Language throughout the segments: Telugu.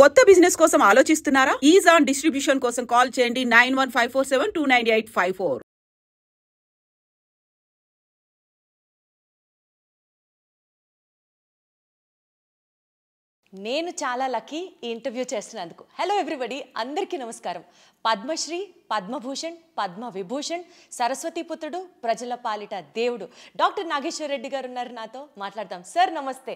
కొత్త బిజినెస్ కోసం ఆలోచిస్తున్నారా? ఈజ్ ఆన్ డిస్ట్రిబ్యూషన్ కోసం కాల్ చేయండి 9154729854. నేను చాలా లక్కీ ఈ ఇంటర్వ్యూ చేస్తున్నందుకు. హలో ఎవ్రీబడి, అందరికీ నమస్కారం. పద్మశ్రీ, పద్మభూషణ్, పద్మవిభూషణ్, సరస్వతి పుత్రుడు, ప్రజల పాలిట దేవుడు డాక్టర్ నాగేశ్వర రెడ్డి గారు ఉన్నారు నాతో. మాట్లాడదాం. సార్ నమస్తే.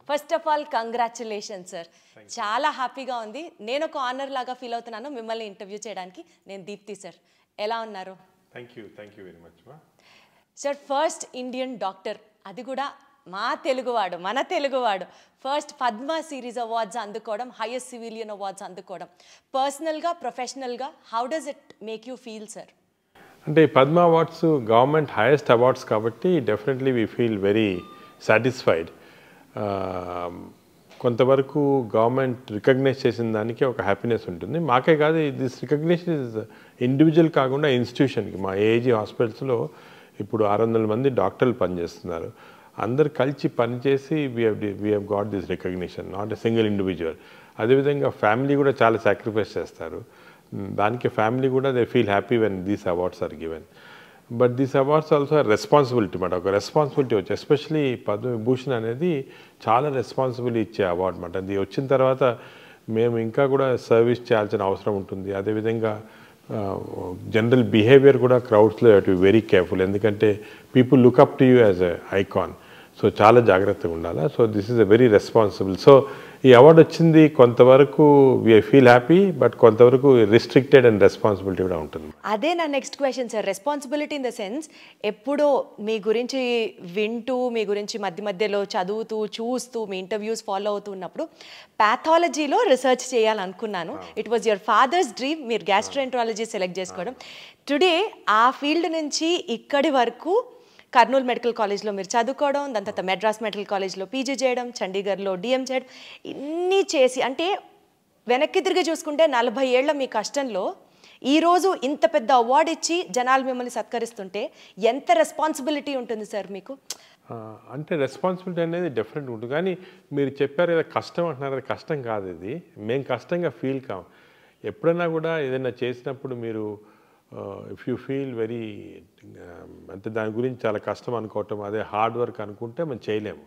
First of all congratulation sir. చాలా హ్యాపీగా ఉంది. నేను ఒక ఆనర్ లాగా ఫీల్ అవుతున్నాను మిమ్మల్ని ఇంటర్వ్యూ చేయడానికి. నేను దీప్తి సార్. ఎలా ఉన్నారు? థ్యాంక్ యూ వెరీ మచ్ మా సార్. ఫస్ట్ ఇండియన్ డాక్టర్, అది కూడా మా తెలుగువాడు, మన తెలుగువాడు. ఫస్ట్ పద్మ సిరీస్ అవార్డ్స్ అందుకోవడం, హైయెస్ట్ సివిలియన్ అవార్డ్స్ అందుకోవడం, పర్సనల్గా ప్రొఫెషనల్గా how does it make you feel sir? అంటే Padma awards government highest awards కాబట్టి definitely we feel very satisfied. కొంతవరకు గవర్నమెంట్ రికగ్నైజ్ చేసిన దానికి ఒక హ్యాపీనెస్ ఉంటుంది. మాకే కాదు, దిస్ రికగ్నిషన్ ఇస్ ఇండివిజువల్ కాకుండా ఇన్స్టిట్యూషన్కి. మా ఏజీ హాస్పిటల్స్లో ఇప్పుడు 600 మంది డాక్టర్లు పనిచేస్తున్నారు. అందరు కలిసి పనిచేసి we have got this recognition, not a single individual. అదేవిధంగా ఫ్యామిలీ కూడా చాలా సాక్రిఫైస్ చేస్తారు. దానికి ఫ్యామిలీ కూడా they feel happy when these awards are given. But these awards also responsibility మాట, ఒక రెస్పాన్సిబిలిటీ వచ్చి, ఎస్పెషలీ పద్మవిభూషణ్ అనేది చాలా రెస్పాన్సిబిలిటీ ఇచ్చే అవార్డు మాట. అది వచ్చిన తర్వాత మేము ఇంకా కూడా సర్వీస్ చేయాల్సిన అవసరం ఉంటుంది. అదేవిధంగా జనరల్ బిహేవియర్ కూడా క్రౌడ్స్లో you to be very careful, ఎందుకంటే people look up to you as a icon. So చాలా జాగ్రత్తగా ఉండాలి. So this is a very responsible. So ఈ అవార్డు వచ్చింది కొంతవరకు వీ ఫీల్ హ్యాపీ, బట్ కొంతవరకు రిస్ట్రిక్టెడ్ అండ్ రెస్పాన్సిబిలిటీ కూడా ఉంటుంది. అదే నా next question sir. Responsibility in the sense, ఎప్పుడో మీ గురించి వింటూ, మీ గురించి మధ్య మధ్యలో చదువుతూ, చూస్తూ, మీ ఇంటర్వ్యూస్ ఫాలో అవుతూ ఉన్నప్పుడు ప్యాథాలజీలో రీసెర్చ్ చేయాలనుకున్నాను. It was your father's dream. మీరు గ్యాస్ట్రోఎంట్రాలజీ సెలెక్ట్ చేసుకోవడం. టుడే ఆ ఫీల్డ్ నుంచి ఇక్కడి వరకు కర్నూలు మెడికల్ కాలేజ్లో మీరు చదువుకోవడం, దాని తర్వాత మెడ్రాస్ మెడికల్ కాలేజ్లో పీజీ చేయడం, చండీగఢ్లో డిఎం చేయడం, ఇన్ని చేసి, అంటే వెనక్కి తిరిగి చూసుకుంటే 40 ఏళ్ల మీ కష్టంలో ఈరోజు ఇంత పెద్ద అవార్డు ఇచ్చి జనాలు మిమ్మల్ని సత్కరిస్తుంటే ఎంత రెస్పాన్సిబిలిటీ ఉంటుంది సార్ మీకు? అంటే రెస్పాన్సిబిలిటీ అనేది డెఫినెట్ ఉంటుంది. కానీ మీరు చెప్పారు కదా కష్టం అంటున్నారు, అది కష్టం కాదు. ఇది మేము కష్టంగా ఫీల్ కాం. ఎప్పుడైనా కూడా ఏదైనా చేసినప్పుడు మీరు ఇఫ్ యూ ఫీల్ వెరీ, అంటే దాని గురించి చాలా కష్టం అనుకోవటం, అదే హార్డ్ వర్క్ అనుకుంటే మనం చేయలేము.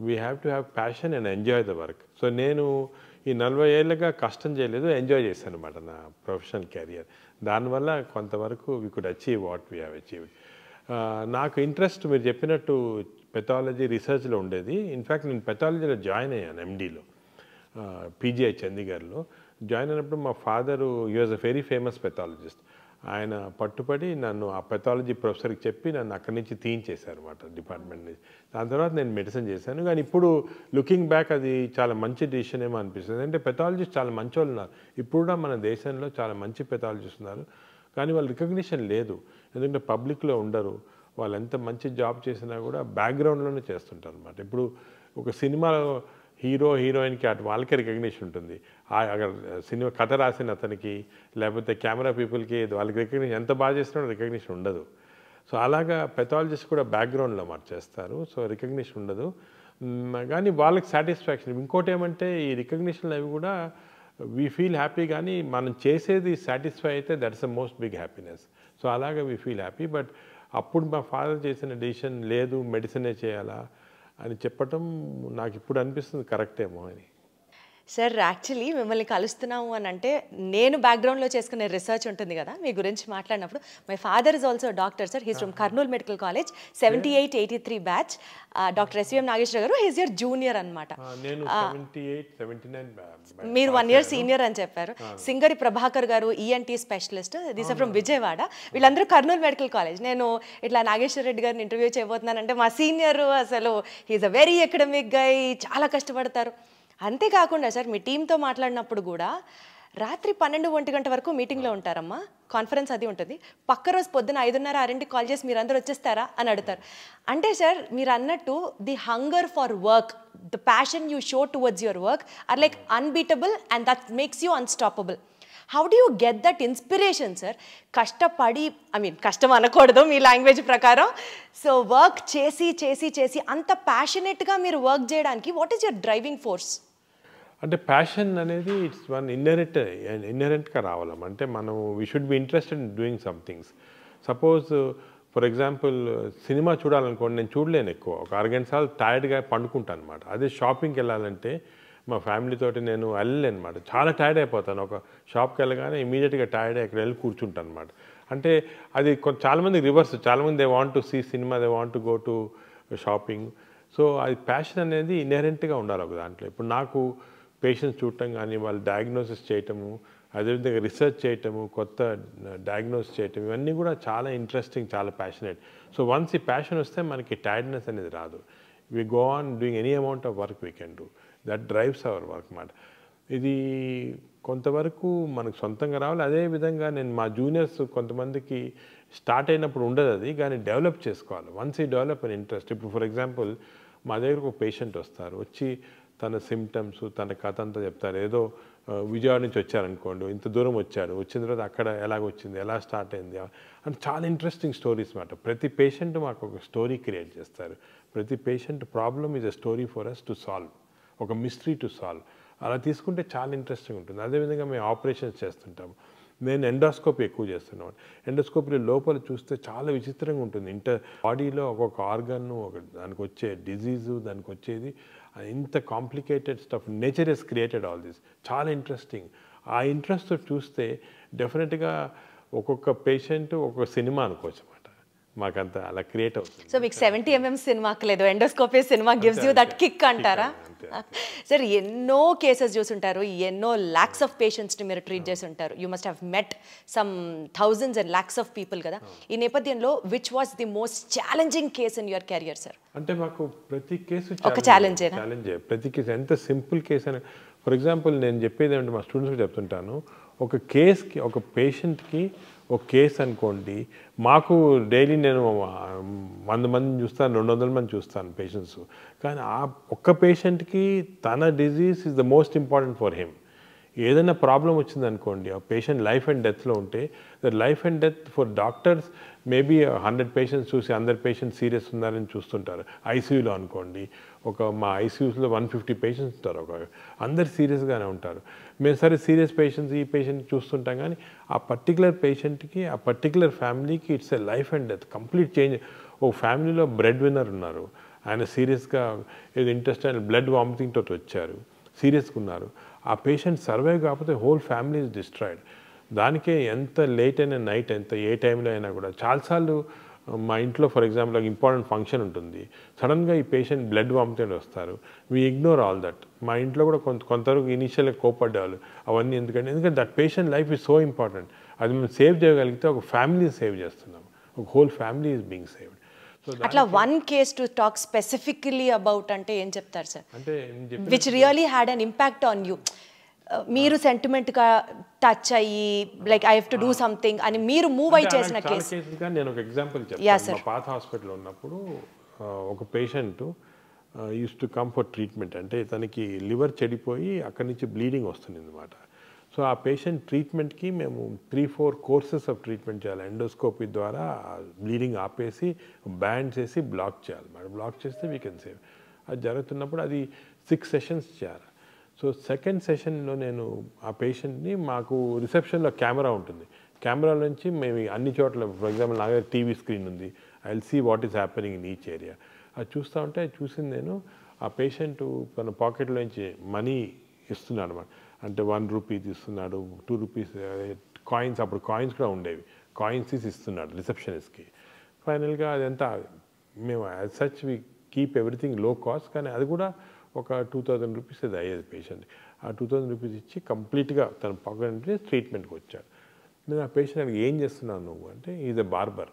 We have to have passion and enjoy the work. So నేను ఈ 40 ఏళ్ళుగా కష్టం చేయలేదు, ఎంజాయ్ చేశాను అనమాట నా ప్రొఫెషనల్ కెరియర్. దానివల్ల కొంతవరకు we could achieve what we have achieved. నాకు ఇంట్రెస్ట్ మీరు చెప్పినట్టు పెథాలజీ రీసెర్చ్లో ఉండేది. ఇన్ఫ్యాక్ట్ నేను పెథాలజీలో జాయిన్ అయ్యాను, ఎండీలో, పీజీఐ చండీగఢ్లో జాయిన్ అయినప్పుడు మా father he was a very famous pathologist. ఆయన పట్టుపడి నన్ను ఆ పెథాలజీ ప్రొఫెసర్కి చెప్పి నన్ను అక్కడి నుంచి తీయించేశారు అనమాట, డిపార్ట్మెంట్ నుంచి. దాని తర్వాత నేను మెడిసిన్ చేశాను. కానీ ఇప్పుడు లుకింగ్ బ్యాక్ అది చాలా మంచి డిసిషన్ ఏమో అనిపిస్తుంది. అంటే పెథాలజిస్ట్ చాలా మంచి వాళ్ళు ఉన్నారు. ఇప్పుడు కూడా మన దేశంలో చాలా మంచి పెథాలజిస్ట్ ఉన్నారు. కానీ వాళ్ళు రికగ్నిషన్ లేదు, ఎందుకంటే పబ్లిక్లో ఉండరు. వాళ్ళు ఎంత మంచి జాబ్ చేసినా కూడా బ్యాక్గ్రౌండ్లోనే చేస్తుంటారు అనమాట. ఇప్పుడు ఒక సినిమాలో హీరో హీరోయిన్కి అటు వాళ్ళకే రికగ్నిషన్ ఉంటుంది. అక్కడ సినిమా కథ రాసిన అతనికి, లేకపోతే కెమెరా పీపుల్కి వాళ్ళకి రికగ్నిషన్, ఎంత బాగా చేసినా రికగ్నిషన్ ఉండదు. సో అలాగా పెథాలజిస్ట్ కూడా బ్యాక్గ్రౌండ్లో చేస్తారు. సో రికగ్నిషన్ ఉండదు, కానీ వాళ్ళకి సాటిస్ఫాక్షన్. ఇంకోటి ఏమంటే ఈ రికగ్నిషన్లు అవి కూడా వీ ఫీల్ హ్యాపీ, కానీ మనం చేసేది సాటిస్ఫై అయితే that's the most big happiness. So అలాగా వీ ఫీల్ హ్యాపీ. బట్ అప్పుడు మా ఫాదర్ చేసిన డెసిషన్, లేదు మెడిసినే చేయాలా అని చెప్పటం నాకు ఇప్పుడు అనిపిస్తుంది కరెక్టేమో అని. సార్ యాక్చువల్లీ మిమ్మల్ని కలుస్తున్నాము అని అంటే, నేను బ్యాక్గ్రౌండ్లో చేసుకునే రీసెర్చ్ ఉంటుంది కదా మీ గురించి మాట్లాడినప్పుడు, my father is also doctor sir. He's from Kurnool medical college, 78-83 batch. Doctor SVM Nageswara గారు హీస్ యువర్ జూనియర్ అనమాట. మీరు 1 year సీనియర్ అని చెప్పారు. Singari Prabhakar garu ENT specialist, these are from Vijayawada. వీళ్ళందరూ కర్నూలు మెడికల్ కాలేజ్. నేను ఇట్లా నాగేశ్వర రెడ్డి గారిని ఇంటర్వ్యూ చేయబోతున్నానంటే మా సీనియర్ అసలు హీస్ అ వెరీ ఎకడమిక్ గై, చాలా కష్టపడతారు. అంతేకాకుండా సార్ మీ టీంతో మాట్లాడినప్పుడు కూడా రాత్రి 12-1 గంట వరకు మీటింగ్లో ఉంటారమ్మా, కాన్ఫరెన్స్ అది ఉంటుంది. పక్క రోజు పొద్దున 5:30-6కి కాల్ చేసి మీరు అందరూ వచ్చేస్తారా అని అడుగుతారు. అంటే సార్ మీరు అన్నట్టు the hunger for work, the passion you show towards your work or like unbeatable and that makes you unstoppable. How do you get that inspiration sir? కష్టపడి, కష్టం అనకూడదు మీ లాంగ్వేజ్ ప్రకారం, సో వర్క్ చేసి చేసి చేసి అంత ప్యాషనెట్గా మీరు వర్క్ చేయడానికి what is your driving force? అంటే ప్యాషన్ అనేది ఇట్స్ వన్ ఇన్నరెంట్గా రావాలమ్మ. అంటే మనం we should be interested in doing some things. Suppose for example cinema చూడాలనుకోండి, నేను చూడలేను ఎక్కువ, ఒక అరగంట సార్లు టైర్డ్గా పండుకుంటాను అనమాట. అదే షాపింగ్కి వెళ్ళాలంటే మా ఫ్యామిలీతోటి నేను వెళ్ళలేను అనమాట, చాలా టైర్డ్ అయిపోతాను. ఒక షాప్కి వెళ్ళగానే ఇమీడియట్గా టైర్డ్ అక్కడ వెళ్ళి కూర్చుంటాను అనమాట. అంటే అది చాలామంది రివర్స్, చాలామంది they want to see cinema, they want to go to shopping. So అది ప్యాషన్ అనేది ఇన్హెరెంట్గా ఉండాలి ఒక దాంట్లో. ఇప్పుడు నాకు పేషెంట్స్ చూడటం కానీ, వాళ్ళు డయాగ్నోసిస్ చేయటము, అదేవిధంగా రీసెర్చ్ చేయటము, కొత్త డయాగ్నోసిస్ చేయటం, ఇవన్నీ కూడా చాలా ఇంట్రెస్టింగ్, చాలా ప్యాషనేట్. సో వన్స్ ఈ ప్యాషన్ వస్తే మనకి టైర్డ్నెస్ అనేది రాదు. We go on doing any amount of work we can do, that drives our work మాట. ఇది కొంతవరకు మనకు సొంతంగా రావాలి. అదేవిధంగా నేను మా జూనియర్స్ కొంతమందికి స్టార్ట్ అయినప్పుడు ఉండదు అది, కానీ డెవలప్ చేసుకోవాలి. వన్స్ ఈ డెవలప్ అన్ ఇంట్రెస్ట్. ఇప్పుడు ఫర్ ఎగ్జాంపుల్ మా దగ్గరకు ఒక పేషెంట్ వస్తారు, వచ్చి తన సిమ్టమ్స్, తన కథ అంతా చెప్తారు. ఏదో విజయవాడ నుంచి వచ్చారనుకోండి, ఇంత దూరం వచ్చాడు, వచ్చిన తర్వాత అక్కడ ఎలాగొచ్చింది, ఎలా స్టార్ట్ అయింది అని చాలా ఇంట్రెస్టింగ్ స్టోరీస్ మాట. ప్రతి పేషెంట్ మాకు ఒక స్టోరీ క్రియేట్ చేస్తారు. ప్రతి patient problem is a story for us to solve, ఒక మిస్టరీ టు సాల్వ్. అలా తీసుకుంటే చాలా ఇంట్రెస్టింగ్ ఉంటుంది. అదేవిధంగా మేము ఆపరేషన్స్ చేస్తుంటాము. నేను ఎండోస్కోపీ ఎక్కువ చేస్తున్నాను. ఎండోస్కోపీలో లోపల చూస్తే చాలా విచిత్రంగా ఉంటుంది. బాడీలో ఒక్కొక్క ఆర్గన్, ఒక దానికి వచ్చే డిజీజు, దానికి వచ్చేది ఇంత complicated stuff. Nature has created all this. చాలా ఇంట్రెస్టింగ్. ఆ ఇంట్రెస్ట్ చూస్తే డెఫినెట్గా ఒక్కొక్క పేషెంట్ ఒక్కొక్క సినిమా అనుకోవచ్చు అన్నమాట. మాకంతా అలా క్రియేట్ అవుతుంది. సో మీకు 70mm సినిమాకి లేదు, endoscopy cinema gives you that kick అంటారా? సార్ ఎన్నో కేసెస్ చూసుంటారు, ఎన్నో ల్యాక్స్ ఆఫ్ పేషెంట్స్ని మీరు ట్రీట్ చేసి ఉంటారు. You must have met some thousands and lakhs of people కదా. ఈ నేపథ్యంలో which was the most challenging case in your career sir? అంటే మాకు ప్రతి కేసు ఒక ఛాలెంజే. ప్రతి కేసు ఎంత సింపుల్ కేసు అని. ఫర్ ఎగ్జాంపుల్ నేను చెప్పేది ఏమంటే మా స్టూడెంట్స్కి చెప్తుంటాను, ఒక కేస్కి, ఒక పేషెంట్కి ఒక కేసు అనుకోండి, మాకు డైలీ నేను 100 మందిని చూస్తాను, 200 మంది చూస్తాను పేషెంట్స్. కానీ ఆ ఒక్క పేషెంట్కి తన disease is the most important for him. ఏదైనా ప్రాబ్లం వచ్చిందనుకోండి, ఆ పేషెంట్ లైఫ్ అండ్ డెత్లో ఉంటే, the life and death for doctors maybe 100 patients చూసి అందరు పేషెంట్స్ సీరియస్ ఉన్నారని చూస్తుంటారు. ఐసీయూలో అనుకోండి, మా ఐసీయూస్లో 150 పేషెంట్స్ ఉంటారు, అందరు సీరియస్గానే ఉంటారు. మేము సరే సీరియస్ పేషెంట్స్, ఈ పేషెంట్ చూస్తుంటాం, కానీ ఆ పర్టికులర్ పేషెంట్కి, ఆ పర్టికులర్ ఫ్యామిలీకి it's a life and death, complete change. ఒక ఫ్యామిలీలో బ్రెడ్ విన్నర్ ఉన్నారు, ఆయన సీరియస్గా ఏదో ఇంటెస్టైనల్ బ్లడ్ వామిటింగ్ తోటి వచ్చారు, సీరియస్గా ఉన్నారు. ఆ పేషెంట్ సర్వైవ్ కాకపోతే హోల్ ఫ్యామిలీ ఇస్ డిస్ట్రాయిడ్. దానికే ఎంత లేట్ అయినా, నైట్ ఎంత ఏ టైంలో అయినా కూడా చాలాసార్లు మా ఇంట్లో ఫర్ ఎగ్జాంపుల్ ఒక ఇంపార్టెంట్ ఫంక్షన్ ఉంటుంది, సడన్గా ఈ పేషెంట్ బ్లడ్ వామిటింగ్ వస్తారు, వీ ఇగ్నోర్ ఆల్ దట్. మా ఇంట్లో కూడా కొంతవరకు ఇనీషియల్గా కోపడ్డారు అవన్నీ. ఎందుకంటే that patient life is so important. అది మేము సేవ్ చేయగలిగితే ఒక ఫ్యామిలీ సేవ్ చేస్తున్నాం, ఒక whole family is being saved. అట్లా one case to talk specifically about అంటే ఏం చెప్తారు సార్? అంటే which really had an impact on you, మీరు సెంటిమెంట్గా టచ్ అయ్యి like I have to do something అని మీరు మూవ్ అయి చేసిన కేసు? నేను ఒక ఎగ్జాంపుల్ చెప్తాను. మా పాత హాస్పిటల్లో ఉన్నప్పుడు ఒక patient use to come for treatment. అంటే తనకి లివర్ చెడిపోయి అక్కడి నుంచి బ్లీడింగ్ వస్తుంది అన్నమాట. సో ఆ పేషెంట్ ట్రీట్మెంట్కి మేము 3-4 కోర్సెస్ ఆఫ్ ట్రీట్మెంట్ చేయాలి. ఎండోస్కోపీ ద్వారా బ్లీడింగ్ ఆపేసి బ్యాండ్స్ వేసి బ్లాక్ చేయాలి. మరి బ్లాక్ చేస్తే వీ కెన్ సేవ్. అది జరుగుతున్నప్పుడు అది 6 సెషన్స్ చేయాలి. సో సెకండ్ సెషన్లో నేను ఆ పేషెంట్ని, మాకు రిసెప్షన్లో కెమెరా ఉంటుంది, కెమెరా నుంచి మేము అన్ని చోట్ల, ఫర్ ఎగ్జాంపుల్ నా దగ్గర టీవీ స్క్రీన్ ఉంది, I will see what is happening in each area. అది చూస్తూ ఉంటే చూసింది నేను, ఆ పేషెంట్ తన పాకెట్లో నుంచి మనీ ఇస్తున్నాడు అన్నమాట. అంటే 1 రూపీ తీస్తున్నాడు, 2 రూపీస్ కాయిన్స్, అప్పుడు కాయిన్స్ కూడా ఉండేవి, కాయిన్స్ తీసి ఇస్తున్నాడు రిసెప్షనిస్ట్కి. ఫైనల్గా అదంతా మేము as such we keep everything low cost, కానీ అది కూడా ఒక 2000 రూపీస్ అది అయ్యేది పేషెంట్. ఆ 2000 రూపీస్ ఇచ్చి కంప్లీట్గా తన పాకెట్ నుంచి ట్రీట్మెంట్కి వచ్చాడు. నేను ఆ పేషెంట్ ఏం చేస్తున్నావు నువ్వు అంటే, ఈజ్ ఎ బార్బర్,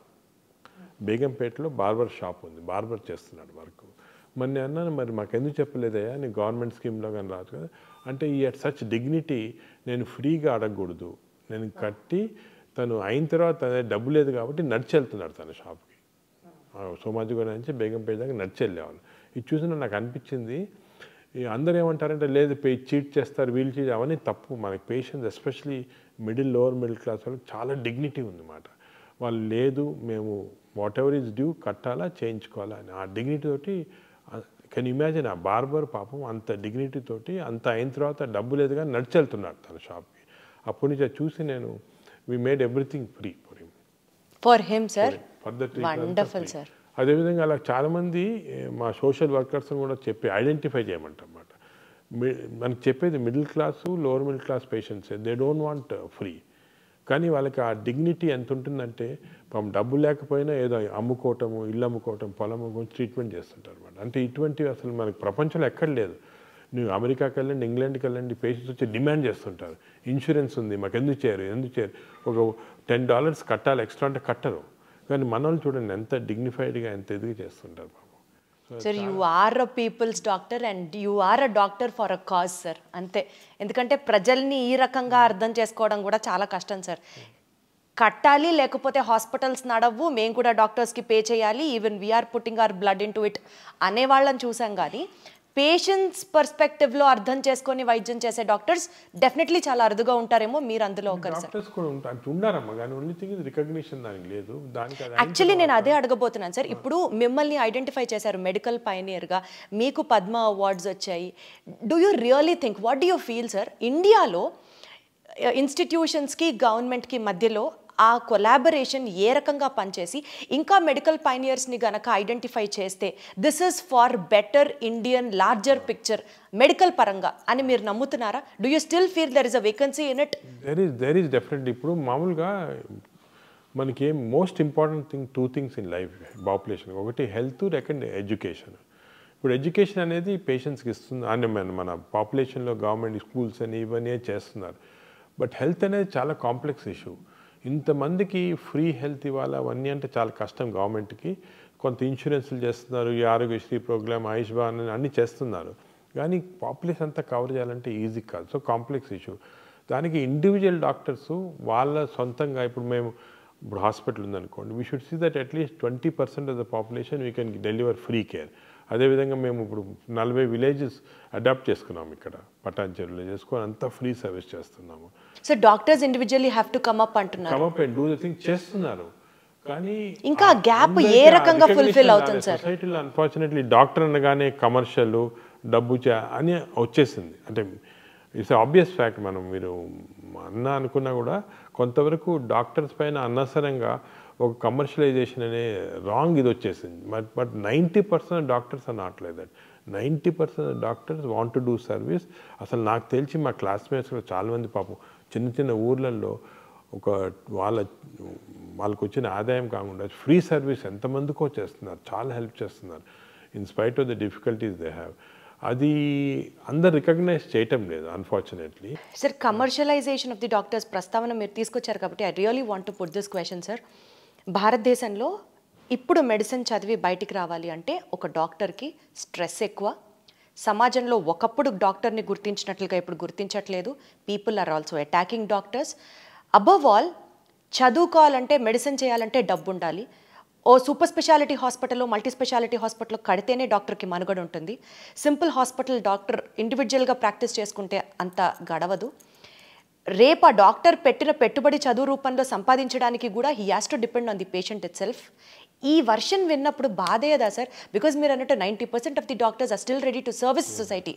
బేగంపేటలో బార్బర్ షాప్ ఉంది, బార్బర్ చేస్తున్నాడు వర్క్. మరి నేను అన్నాను, మరి మాకు ఎందుకు చెప్పలేదయ్యా, నీ గవర్నమెంట్ స్కీమ్లో కానీ రాదు కదా అంటే, ఈ అట్ సచ్ డిగ్నిటీ నేను ఫ్రీగా అడగకూడదు, నేను కట్టి తను అయిన తర్వాత డబ్బు లేదు కాబట్టి నడిచి వెళ్తున్నాడు తన షాప్కి. సోమాజిగూడ నుంచి బేగంపేట దాకా నడిచి వెళ్ళేవాళ్ళు. ఇది చూసిన నాకు అనిపించింది, అందరూ ఏమంటారంటే లేదు చీట్ చేస్తారు, వీళ్ళు చీట్, అవన్నీ తప్పు. మనకి patients especially lower middle class వాళ్ళకి చాలా డిగ్నిటీ ఉందన్నమాట. వాళ్ళు లేదు మేము వాట్ ఎవర్ ఈజ్ డ్యూ కట్టాలా చేయించుకోవాలా అని ఆ డిగ్నిటీ తోటి కెన్ ఇమాజిన్ ఆ బార్బర్ పాపం అంత డిగ్నిటీ తోటి అంత అయిన తర్వాత డబ్బు లేదు కానీ నడిచి వెళ్తున్నాడు తన షాప్కి. అప్పటి నుంచి చూసి నేను we made everything free for him sir. For the wonderful sir. అదేవిధంగా అలా చాలామంది మా సోషల్ వర్కర్స్ని కూడా చెప్పి ఐడెంటిఫై చేయమంటారన్నమాట. మనకు చెప్పేది middle class lower middle class patients, they don't want free. కానీ వాళ్ళకి ఆ డిగ్నిటీ ఎంత ఉంటుందంటే పాపం డబ్బు లేకపోయినా ఏదో అమ్ముకోవటము, ఇల్లు అమ్ముకోవటం, పొలం గురించి ట్రీట్మెంట్ చేస్తుంటారు అనమాట. అంటే ఇటువంటివి అసలు మనకి ప్రపంచంలో ఎక్కడ లేదు. నువ్వు అమెరికాకి వెళ్ళండి, ఇంగ్లాండ్కి వెళ్ళండి, పేషెంట్స్ వచ్చి డిమాండ్ చేస్తుంటారు, ఇన్సూరెన్స్ ఉంది మాకు, ఎందుకు చేయరు. ఒక $10 కట్టాలి ఎక్స్ట్రా అంటే కట్టరు. కానీ మన వాళ్ళు చూడండి ఎంత డిగ్నిఫైడ్గా ఎంత ఎదుగు చేస్తుంటారు పాపం. Sir you are a people's doctor and you are a doctor for a cause sir. అంతే. ఎందుకంటే ప్రజల్ని ఈ రకంగా అర్థం చేసుకోవడం కూడా చాలా కష్టం సార్. కట్టాలి లేకపోతే హాస్పిటల్స్ నడవు, మేము కూడా డాక్టర్స్కి పే చేయాలి, even we are putting our blood into it అనేవాళ్ళని చూసాం. కానీ పేషెంట్స్ పర్స్పెక్టివ్లో అర్థం చేసుకొని వైద్యం చేసే డాక్టర్స్ డెఫినెట్లీ చాలా అరుదుగా ఉంటారేమో, మీరు అందులో ఒకరు సార్. యాక్చువల్లీ నేను అదే అడగబోతున్నాను సార్. ఇప్పుడు మిమ్మల్ని ఐడెంటిఫై చేశారు మెడికల్ పైనియర్గా, మీకు పద్మ అవార్డ్స్ వచ్చాయి. Do you really think, what do you feel sir, ఇండియాలో ఇన్స్టిట్యూషన్స్కి గవర్నమెంట్కి మధ్యలో ఆ కొలాబరేషన్ ఏ రకంగా పనిచేసి ఇంకా మెడికల్ పైనియర్స్ని గనక ఐడెంటిఫై చేస్తే this is far better Indian larger picture medical పరంగా అని మీరు నమ్ముతున్నారా? Do you still feel there is a vacancy in it? There is definitely. ఇప్పుడు మామూలుగా మనకి most important thing 2 things in life population. ఒకటి హెల్త్, సెకండ్ ఎడ్యుకేషన్. ఇప్పుడు ఎడ్యుకేషన్ అనేది పేషెంట్స్కి ఇస్తుంది అని మన పాపులేషన్లో గవర్నమెంట్ స్కూల్స్ అని ఇవన్నీ చేస్తున్నారు. బట్ హెల్త్ అనేది చాలా కాంప్లెక్స్ ఇష్యూ. ఇంతమందికి ఫ్రీ హెల్త్ ఇవ్వాలి అవన్నీ అంటే చాలా కష్టం గవర్నమెంట్కి. కొంత ఇన్సూరెన్స్లు చేస్తున్నారు, ఈ ఆరోగ్యశ్రీ ప్రోగ్రామ్, ఆయుష్మాన్ అన్నీ చేస్తున్నారు. కానీ పాపులేషన్ అంతా కవర్ చేయాలంటే ఈజీ కాదు. So complex issue. దానికి ఇండివిజువల్ డాక్టర్స్ వాళ్ళ సొంతంగా ఇప్పుడు హాస్పిటల్ ఉందనుకోండి, we should see that at least 20% of the population we can deliver free care. అదేవిధంగా మేము ఇప్పుడు 40 విలేజెస్ అడాప్ట్ చేసుకున్నాము, ఇక్కడ పటాన్చెరులో చేసుకొని అంతా ఫ్రీ సర్వీస్ చేస్తున్నాము. So doctors individually have to come up అంటున్నారు. Come up and do the thing చేస్తున్నారు. కానీ ఇంకా గ్యాప్ ఏ రకంగా ఫుల్ఫిల్ అవుతుంది సార్? సొసైటీలో అన్ఫార్చునేట్లీ డాక్టర్ అనగానే కమర్షియల్ డబ్బు అని వచ్చేసింది. అంటే ఇట్స్ ఆబ్వియస్ ఫ్యాక్ట్. మీరు అనుకున్నా కూడా కొంతవరకు డాక్టర్స్ పైన అనవసరంగా ఒక కమర్షియలైజేషన్ అనే రాంగ్ ఇది వచ్చేసింది. But 90% doctors are not like that. 90% doctors want to do service. అసలు నాకు తెలిసి మా క్లాస్మేట్స్ కూడా చాలామంది పాపం చిన్న చిన్న ఊర్లలో వాళ్ళకు వచ్చిన ఆదాయం కాకుండా ఫ్రీ సర్వీస్ ఎంతమందికో చేస్తున్నారు, చాలా హెల్ప్ చేస్తున్నారు in spite of the difficulties they have. అది అందరు రికగ్నైజ్ చేయటం లేదు unfortunately. Sir commercialisation of the doctors ప్రస్తావన మీరు తీసుకొచ్చారు కాబట్టి I really want to put this question sir. భారతదేశంలో ఇప్పుడు మెడిసిన్ చదివి బయటికి రావాలి అంటే ఒక డాక్టర్కి స్ట్రెస్ ఎక్కువ. సమాజంలో ఒకప్పుడు డాక్టర్ని గుర్తించినట్లుగా ఇప్పుడు గుర్తించట్లేదు. People are also attacking doctors. Above all చదువుకోవాలంటే మెడిసిన్ చేయాలంటే డబ్బు ఉండాలి. ఓ సూపర్ స్పెషాలిటీ హాస్పిటల్లో మల్టీ స్పెషాలిటీ హాస్పిటల్లో కడితేనే డాక్టర్కి మనుగడ ఉంటుంది. సింపుల్ హాస్పిటల్ డాక్టర్ ఇండివిజువల్గా ప్రాక్టీస్ చేసుకుంటే అంత గడవదు. రేపు ఆ డాక్టర్ పెట్టిన పెట్టుబడి చదువు రూపంలో సంపాదించడానికి కూడా he has to depend on the patient itself. ఈ వర్షన్ విన్నప్పుడు బాధేదా సార్? బికాజ్ మీరు అన్నట్టు 90% of the doctors are still ready to service society.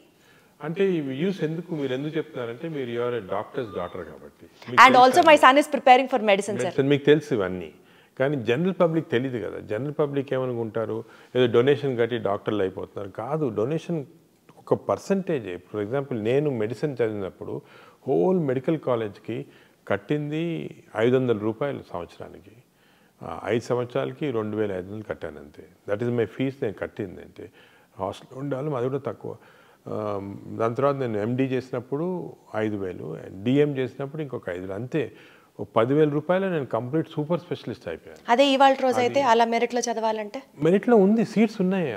అంటే ఈ వ్యూస్ మీరు ఎందుకు చెప్తున్నారంటే మీరు యువర్ డాక్టర్స్ డాటర్ కాబట్టి. And also my son is preparing for medicine sir. మీకు తెలుసు ఇవన్నీ, కానీ జనరల్ పబ్లిక్ తెలియదు కదా. జనరల్ పబ్లిక్ ఏమనుకుంటారు, ఏదో డొనేషన్ కట్టి డాక్టర్లు అయిపోతున్నారు. కాదు, డొనేషన్ ఒక పర్సంటేజ్. ఫర్ ఎగ్జాంపుల్ నేను మెడిసిన్ చదివినప్పుడు హోల్ మెడికల్ కాలేజ్కి కట్టింది ₹500 సంవత్సరానికి. 5 సంవత్సరాలకి 2500 కట్టాను అంతే. That is my fees. నేను కట్టింది అంటే హాస్టల్లో ఉండాలి, అది కూడా తక్కువ. దాని తర్వాత నేను ఎండి చేసినప్పుడు 5000, డిఎం చేసినప్పుడు ఇంకొక 5000, అంతే. ₹10,000 నేను కంప్లీట్ సూపర్ స్పెషలిస్ట్ అయిపోయాను. అదే ఇవాళ రోజు అయితే అలా మెరిట్లో చదవాలంటే మెరిట్లో ఉంది, సీట్స్ ఉన్నాయి.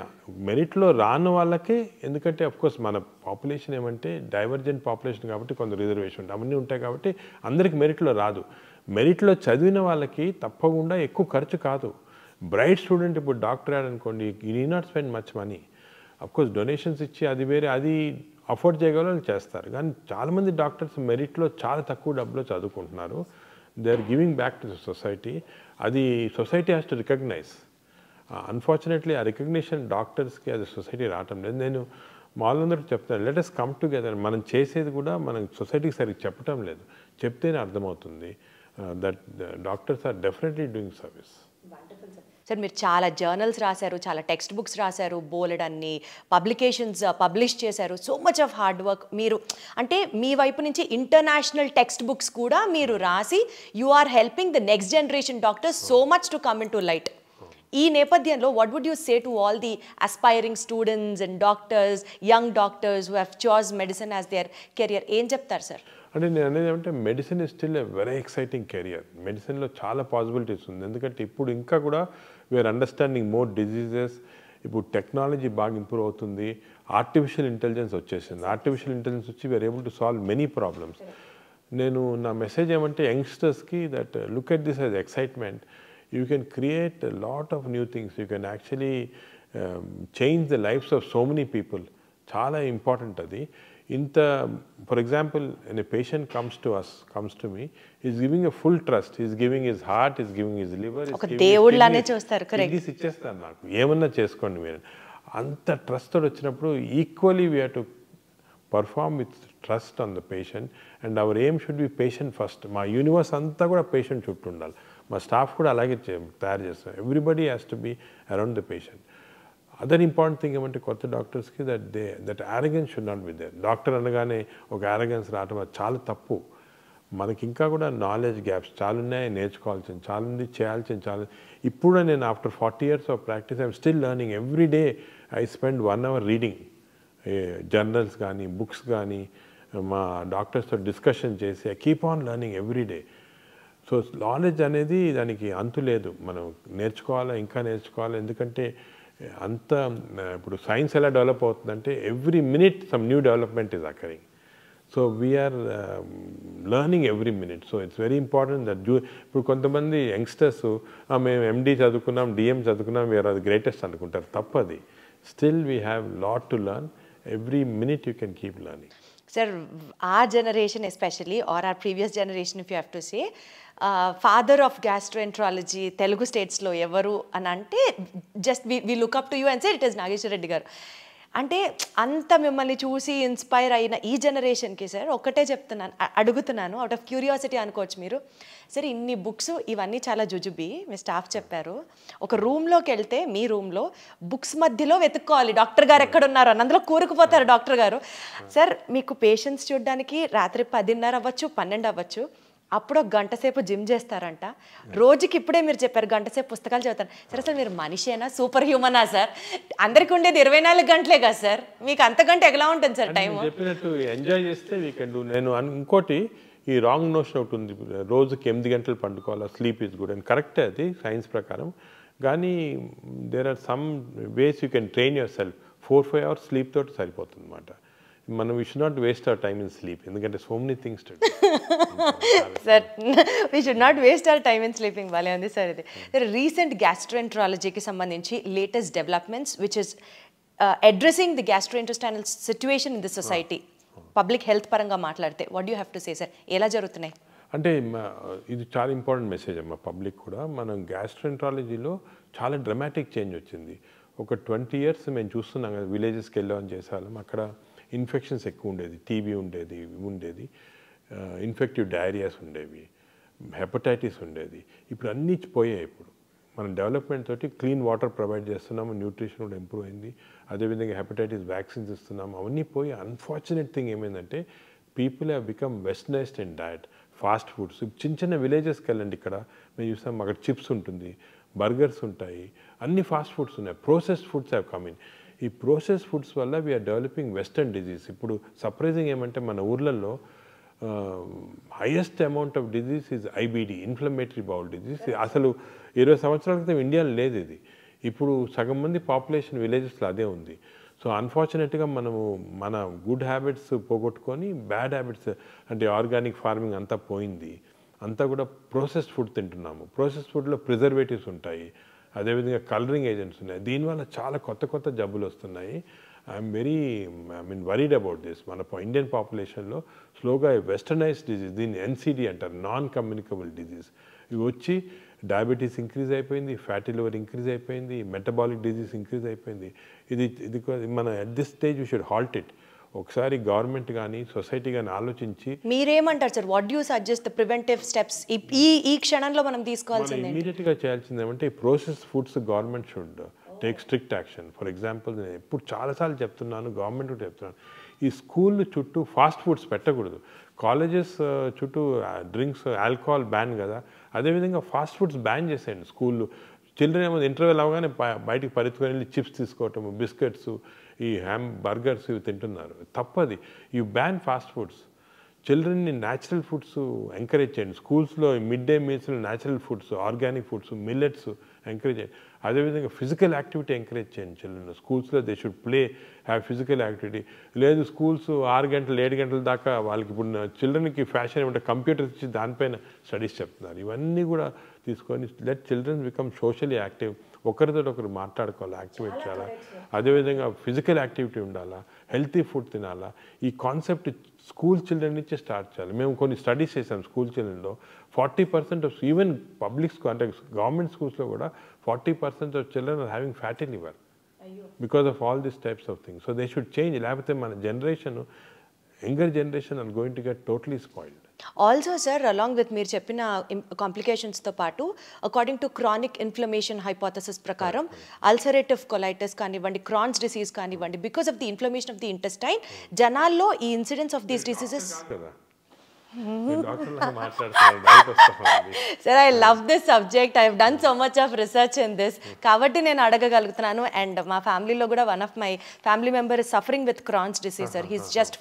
మెరిట్లో రాని వాళ్ళకే, ఎందుకంటే అఫ్కోర్స్ మన పాపులేషన్ ఏమంటే డైవర్జెంట్ పాపులేషన్ కాబట్టి కొంత రిజర్వేషన్ అవన్నీ ఉంటాయి కాబట్టి అందరికి మెరిట్లో రాదు. మెరిట్లో చదివిన వాళ్ళకి తప్పకుండా ఎక్కువ ఖర్చు కాదు. బ్రైట్ స్టూడెంట్ ఇప్పుడు డాక్టర్ అనుకోండి, you need not spend much money. Of course donations ఇచ్చి అది వేరే, అది అఫోర్డ్ చేయగల చేస్తారు. కానీ చాలామంది డాక్టర్స్ మెరిట్లో చాలా తక్కువ డబ్బులో చదువుకుంటున్నారు. They are giving back to the society. అది society has to recognise. Unfortunately ఆ రికగ్నిషన్ డాక్టర్స్కి యాజ్ అ సొసైటీ రావటం లేదు. నేను వాళ్ళందరికీ చెప్తాను, లెట్ అస్ కమ్ టుగెదర్. మనం చేసేది కూడా మనం సొసైటీకి సరిగ్గా చెప్పటం లేదు, చెప్తేనే అర్థమవుతుంది. That doctors are definitely doing service. Sir మీరు చాలా జర్నల్స్ రాశారు, చాలా టెక్స్ట్ బుక్స్ రాశారు, బోలెడ్ అన్ని పబ్లికేషన్స్ పబ్లిష్ చేశారు. So much of hard work. మీరు అంటే మీ వైపు నుంచి ఇంటర్నేషనల్ టెక్స్ట్ బుక్స్ కూడా మీరు రాసి you are helping the next generation doctors so much to come in to light. ఈ నేపథ్యంలో what would you say to all the aspiring students and doctors, young doctors who have choice medicine as their career? ఏం చెప్తారు సార్? అంటే నేను అనేది ఏమంటే medicine is still a very exciting career. మెడిసిన్లో చాలా పాసిబిలిటీస్ ఉంది. ఎందుకంటే ఇప్పుడు ఇంకా కూడా వీఆర్ అండర్స్టాండింగ్ మోర్ డిజీజెస్. ఇప్పుడు టెక్నాలజీ బాగా ఇంప్రూవ్ అవుతుంది, ఆర్టిఫిషియల్ ఇంటెలిజెన్స్ వచ్చేసింది. ఆర్టిఫిషియల్ ఇంటెలిజెన్స్ వచ్చి we're able to solve many problems. నేను నా మెసేజ్ ఏమంటే యంగ్స్టర్స్కి that look at this as excitement. You can create a lot of new things. You can actually change the lives of so many people. Chala important adi. For example, when a patient comes to me, he's giving a full trust. He's giving his heart, he's giving his liver. Oka దేవుళ్ళనే చూస్తారు. Correct. This ఇచ్చేస్తాను నాకు, ఏమన్నా చేసుకోండి మీరు. అంత ట్రస్ట్ తోటి వచ్చినప్పుడు equally we have to perform with trust on the patient, and our aim should be patient first. మా యూనివర్స్ అంతా కూడా పేషెంట్ చుట్టూ ఉండాలి. మా స్టాఫ్ కూడా అలాగే తయారు చేస్తాం. Everybody has to be around the patient. Other important thing ఏమంటే కొత్త డాక్టర్స్కి that arrogance should not be there. Doctor అనగానే ఒక యారగెన్స్ రావటం అది చాలా తప్పు. మనకి ఇంకా కూడా నాలెడ్జ్ గ్యాప్స్ చాలా ఉన్నాయి, నేర్చుకోవాల్సింది చాలా ఉంది, చేయాల్సింది చాలా. ఇప్పుడు నేను after 40 years of practice I'm still learning. Every day I spend 1 hour reading journals కానీ బుక్స్ కానీ, మా డాక్టర్స్తో డిస్కషన్ చేసి I keep on learning every day. So knowledge అనేది దానికి అంతు లేదు, మనం నేర్చుకోవాలా, ఇంకా నేర్చుకోవాలి. ఎందుకంటే అంత ఇప్పుడు సైన్స్ ఎలా డెవలప్ అవుతుందంటే every minute some new development is occurring. So we are learning every minute. So it's very important that ఇప్పుడు కొంతమంది యంగ్స్టర్స్ మేము ఎండి చదువుకున్నాం, డిఎం చదువుకున్నాం, వీఆర్ అది గ్రేటెస్ట్ అనుకుంటారు. తప్పది. Still we have lot to learn. Every minute you can keep learning. Sir, our generation especially, or our previous generation if you have to say, father of gastroenterology Telugu states lo evaru అని అంటే just we look up to you and say it is Nageshwar Reddy garu. అంటే అంత మిమ్మల్ని చూసి ఇన్స్పైర్ అయిన ఈ జనరేషన్కి సార్ ఒకటే చెప్తున్నాను, అడుగుతున్నాను, అవుట్ ఆఫ్ క్యూరియాసిటీ అనుకోవచ్చు మీరు. సరే ఇన్ని బుక్స్ ఇవన్నీ చాలా జుజుబి, మీ స్టాఫ్ చెప్పారు. ఒక రూమ్లోకి వెళ్తే మీ రూమ్లో బుక్స్ మధ్యలో వెతుక్కోవాలి డాక్టర్ గారు ఎక్కడున్నారు అని, అందులో కూరుకుపోతారు డాక్టర్ గారు. సార్ మీకు పేషెంట్స్ చూడడానికి రాత్రి 10:30 అవ్వచ్చు, 12 అవ్వచ్చు, అప్పుడు ఒక గంట సేపు జిమ్ చేస్తారంట. రోజుకి ఇప్పుడే మీరు చెప్పారు గంట సేపు పుస్తకాలు చదువుతారు. సరే సార్ మీరు మనిషేనా, సూపర్ హ్యూమనా సార్? అందరికి ఉండేది 24 గంటలే కదా సార్, మీకు అంతకంటే ఎలా ఉంటుంది సార్ టైం? చెప్పినట్టు ఎంజాయ్ చేస్తే వీ కెన్ డూ. నేను ఇంకోటి ఈ రాంగ్ నోషన్ ఒకటి ఉంది, రోజుకి 8 గంటలు పండుకోవాలా, స్లీప్ ఈజ్ గుడ్ అని. కరెక్టే అది సైన్స్ ప్రకారం, కానీ there are some ways you can train yourself. 4-5 hours sleep తోటి సరిపోతుంది అన్నమాట. మనం we should not waste our time in sleep, ఎందుకంటే so many things to do. Sir we should not waste our time in sleeping. బాలే ఉంది సార్ ఇది. సార్ రీసెంట్ గ్యాస్ట్రోఎంట్రాలజీకి సంబంధించి latest developments which is addressing the gastrointestinal situation in the society, public health పరంగా మాట్లాడితే what you have to say sir? ఎలా జరుగుతున్నాయి? అంటే ఇది చాలా ఇంపార్టెంట్ మెసేజ్ అమ్మా పబ్లిక్ కూడా. మనం గ్యాస్ట్రోఎంట్రాలజీలో చాలా డ్రమాటిక్ చేంజ్ వచ్చింది. ఒక 20 years మేము చూస్తున్నాం కదా, విలేజెస్కి వెళ్ళామని చేసేవాళ్ళం. అక్కడ ఇన్ఫెక్షన్స్ ఎక్కువ ఉండేది, టీబీ ఉండేది, ఇన్ఫెక్టివ్ డయేరియాస్ ఉండేవి, హెపటైటిస్ ఉండేది. ఇప్పుడు అన్నీ పోయాయి. ఇప్పుడు మనం డెవలప్మెంట్ తోటి క్లీన్ వాటర్ ప్రొవైడ్ చేస్తున్నాము, న్యూట్రిషన్ కూడా ఇంప్రూవ్ అయింది, అదేవిధంగా హెపటైటిస్ వ్యాక్సిన్స్ ఇస్తున్నాము, అవన్నీ పోయి. అన్ఫార్చునేట్ థింగ్ ఏమైందంటే people have become westernised in diet. Fast foods చిన్న చిన్న విలేజెస్కి వెళ్ళండి, ఇక్కడ మేము చూస్తాం అక్కడ చిప్స్ ఉంటుంది, బర్గర్స్ ఉంటాయి, అన్ని ఫాస్ట్ ఫుడ్స్ ఉన్నాయి. Processed foods have come in. ఈ ప్రోసెస్ ఫుడ్స్ వల్ల వీఆర్ డెవలపింగ్ వెస్టర్న్ డిజీజ్. ఇప్పుడు సర్ప్రైజింగ్ ఏమంటే మన ఊర్లలో highest amount of disease is IBD, inflammatory bowl disease. అసలు 20 సంవత్సరాల క్రితం ఇండియాలో లేదు ఇది. ఇప్పుడు సగం మంది పాపులేషన్ విలేజెస్లో అదే ఉంది. సో అన్ఫార్చునేట్గా మనము మన గుడ్ హ్యాబిట్స్ పోగొట్టుకొని బ్యాడ్ హ్యాబిట్స్, అంటే ఆర్గానిక్ ఫార్మింగ్ అంతా పోయింది, అంతా కూడా ప్రాసెస్డ్ ఫుడ్ తింటున్నాము. ప్రాసెస్డ్ ఫుడ్లో ప్రిజర్వేటివ్స్ ఉంటాయి, అదేవిధంగా కలరింగ్ ఏజెంట్స్ ఉన్నాయి. దీనివల్ల చాలా కొత్త జబ్బులు వస్తున్నాయి. I'm worried about this. మన ఇండియన్ పాపులేషన్లో స్లోగా వెస్టర్నైజ్డ్ డిజీజ్, దీన్ని ఎన్సిడి అంటారు, నాన్ కమ్యూనికబుల్ డిజీజ్, ఇవి వచ్చి డయాబెటీస్ ఇంక్రీజ్ అయిపోయింది, ఫ్యాటీ లివర్ ఇంక్రీజ్ అయిపోయింది, మెటబాలిక్ డిజీజ్ ఇంక్రీజ్ అయిపోయింది. ఇది మన at this stage we should halt it. ఒకసారి గవర్నమెంట్ కానీ సొసైటీ కానీ ఆలోచించి మీరేమంటారు sir, what you suggest the preventive steps ఈ క్షణంలో మనం తీసుకోవాల్సింది? ఇమీడియట్గా చేయాల్సింది ఏమంటే process foods government should take strict action. For example నేను ఎప్పుడు చాలాసార్లు చెప్తున్నాను, గవర్నమెంట్ కూడా చెప్తున్నాను, ఈ స్కూల్ చుట్టూ ఫాస్ట్ ఫుడ్స్ పెట్టకూడదు. కాలేజెస్ చుట్టూ డ్రింక్స్ ఆల్కహాల్ బ్యాన్ కదా, అదేవిధంగా ఫాస్ట్ ఫుడ్స్ బ్యాన్ చేసేయండి. స్కూళ్ళు చిల్డ్రన్ ఏమో ఇంటర్వెల్ అవగానే బయటికి పరిగెత్తుకొని వెళ్ళి చిప్స్ తీసుకోవటం, బిస్కెట్స్, ఈ బర్గర్స్ ఇవి తింటున్నారు. తప్పది. You ban fast foods. చిల్డ్రన్ని న్యాచురల్ ఫుడ్స్ ఎంకరేజ్ చేయండి. స్కూల్స్లో మిడ్ డే మీల్స్లో natural foods, organic foods, millets encourage చేయండి. అదేవిధంగా ఫిజికల్ యాక్టివిటీ ఎంకరేజ్ చేయండి చిల్డ్రన్. స్కూల్స్లో they should play, have physical activity. లేదు స్కూల్స్ 6 గంటలు 7 గంటల దాకా వాళ్ళకి ఇప్పుడు చిల్డ్రన్కి ఫ్యాషన్ ఏమంటే కంప్యూటర్స్ ఇచ్చి దానిపైన స్టడీస్ చెప్తున్నారు. ఇవన్నీ కూడా తీసుకొని let childrens become socially active. ఒకరితో ఒకరు మాట్లాడుకోవాలి, యాక్టివేట్ చేయాలా. అదేవిధంగా ఫిజికల్ యాక్టివిటీ ఉండాలా, హెల్తీ ఫుడ్ తినాలా. ఈ కాన్సెప్ట్ స్కూల్ చిల్డ్రన్ నుంచే స్టార్ట్ చేయాలి. మేము కొన్ని స్టడీస్ చేసాం స్కూల్ చిల్డ్రన్లో. 40% ఆఫ్ ఈవెన్ పబ్లిక్ స్కూల్ అంటే గవర్నమెంట్ స్కూల్స్లో కూడా 40% of children are having fatty liver because of all these types of things. So they should change. లేకపోతే మన generation, younger generation are going to get totally spoiled. Also sir, along with మీరు చెప్పిన కాంప్లికేషన్స్తో పాటు according to chronic inflammation hypothesis ప్రకారం అల్సరేటివ్ కొలైటిస్ కానివ్వండి, క్రాన్స్ డిసీజ్ కానివ్వండి, because of the inflammation of the intestine జనాల్లో ఈ incidence of these diseases. Sir, I love this subject. I have done so much of research in this, కాబట్టి నేను అడగగలుగుతున్నాను. అండ్ మా ఫ్యామిలీలో కూడా one of my family member is suffering with Crohn's disease sir. He's just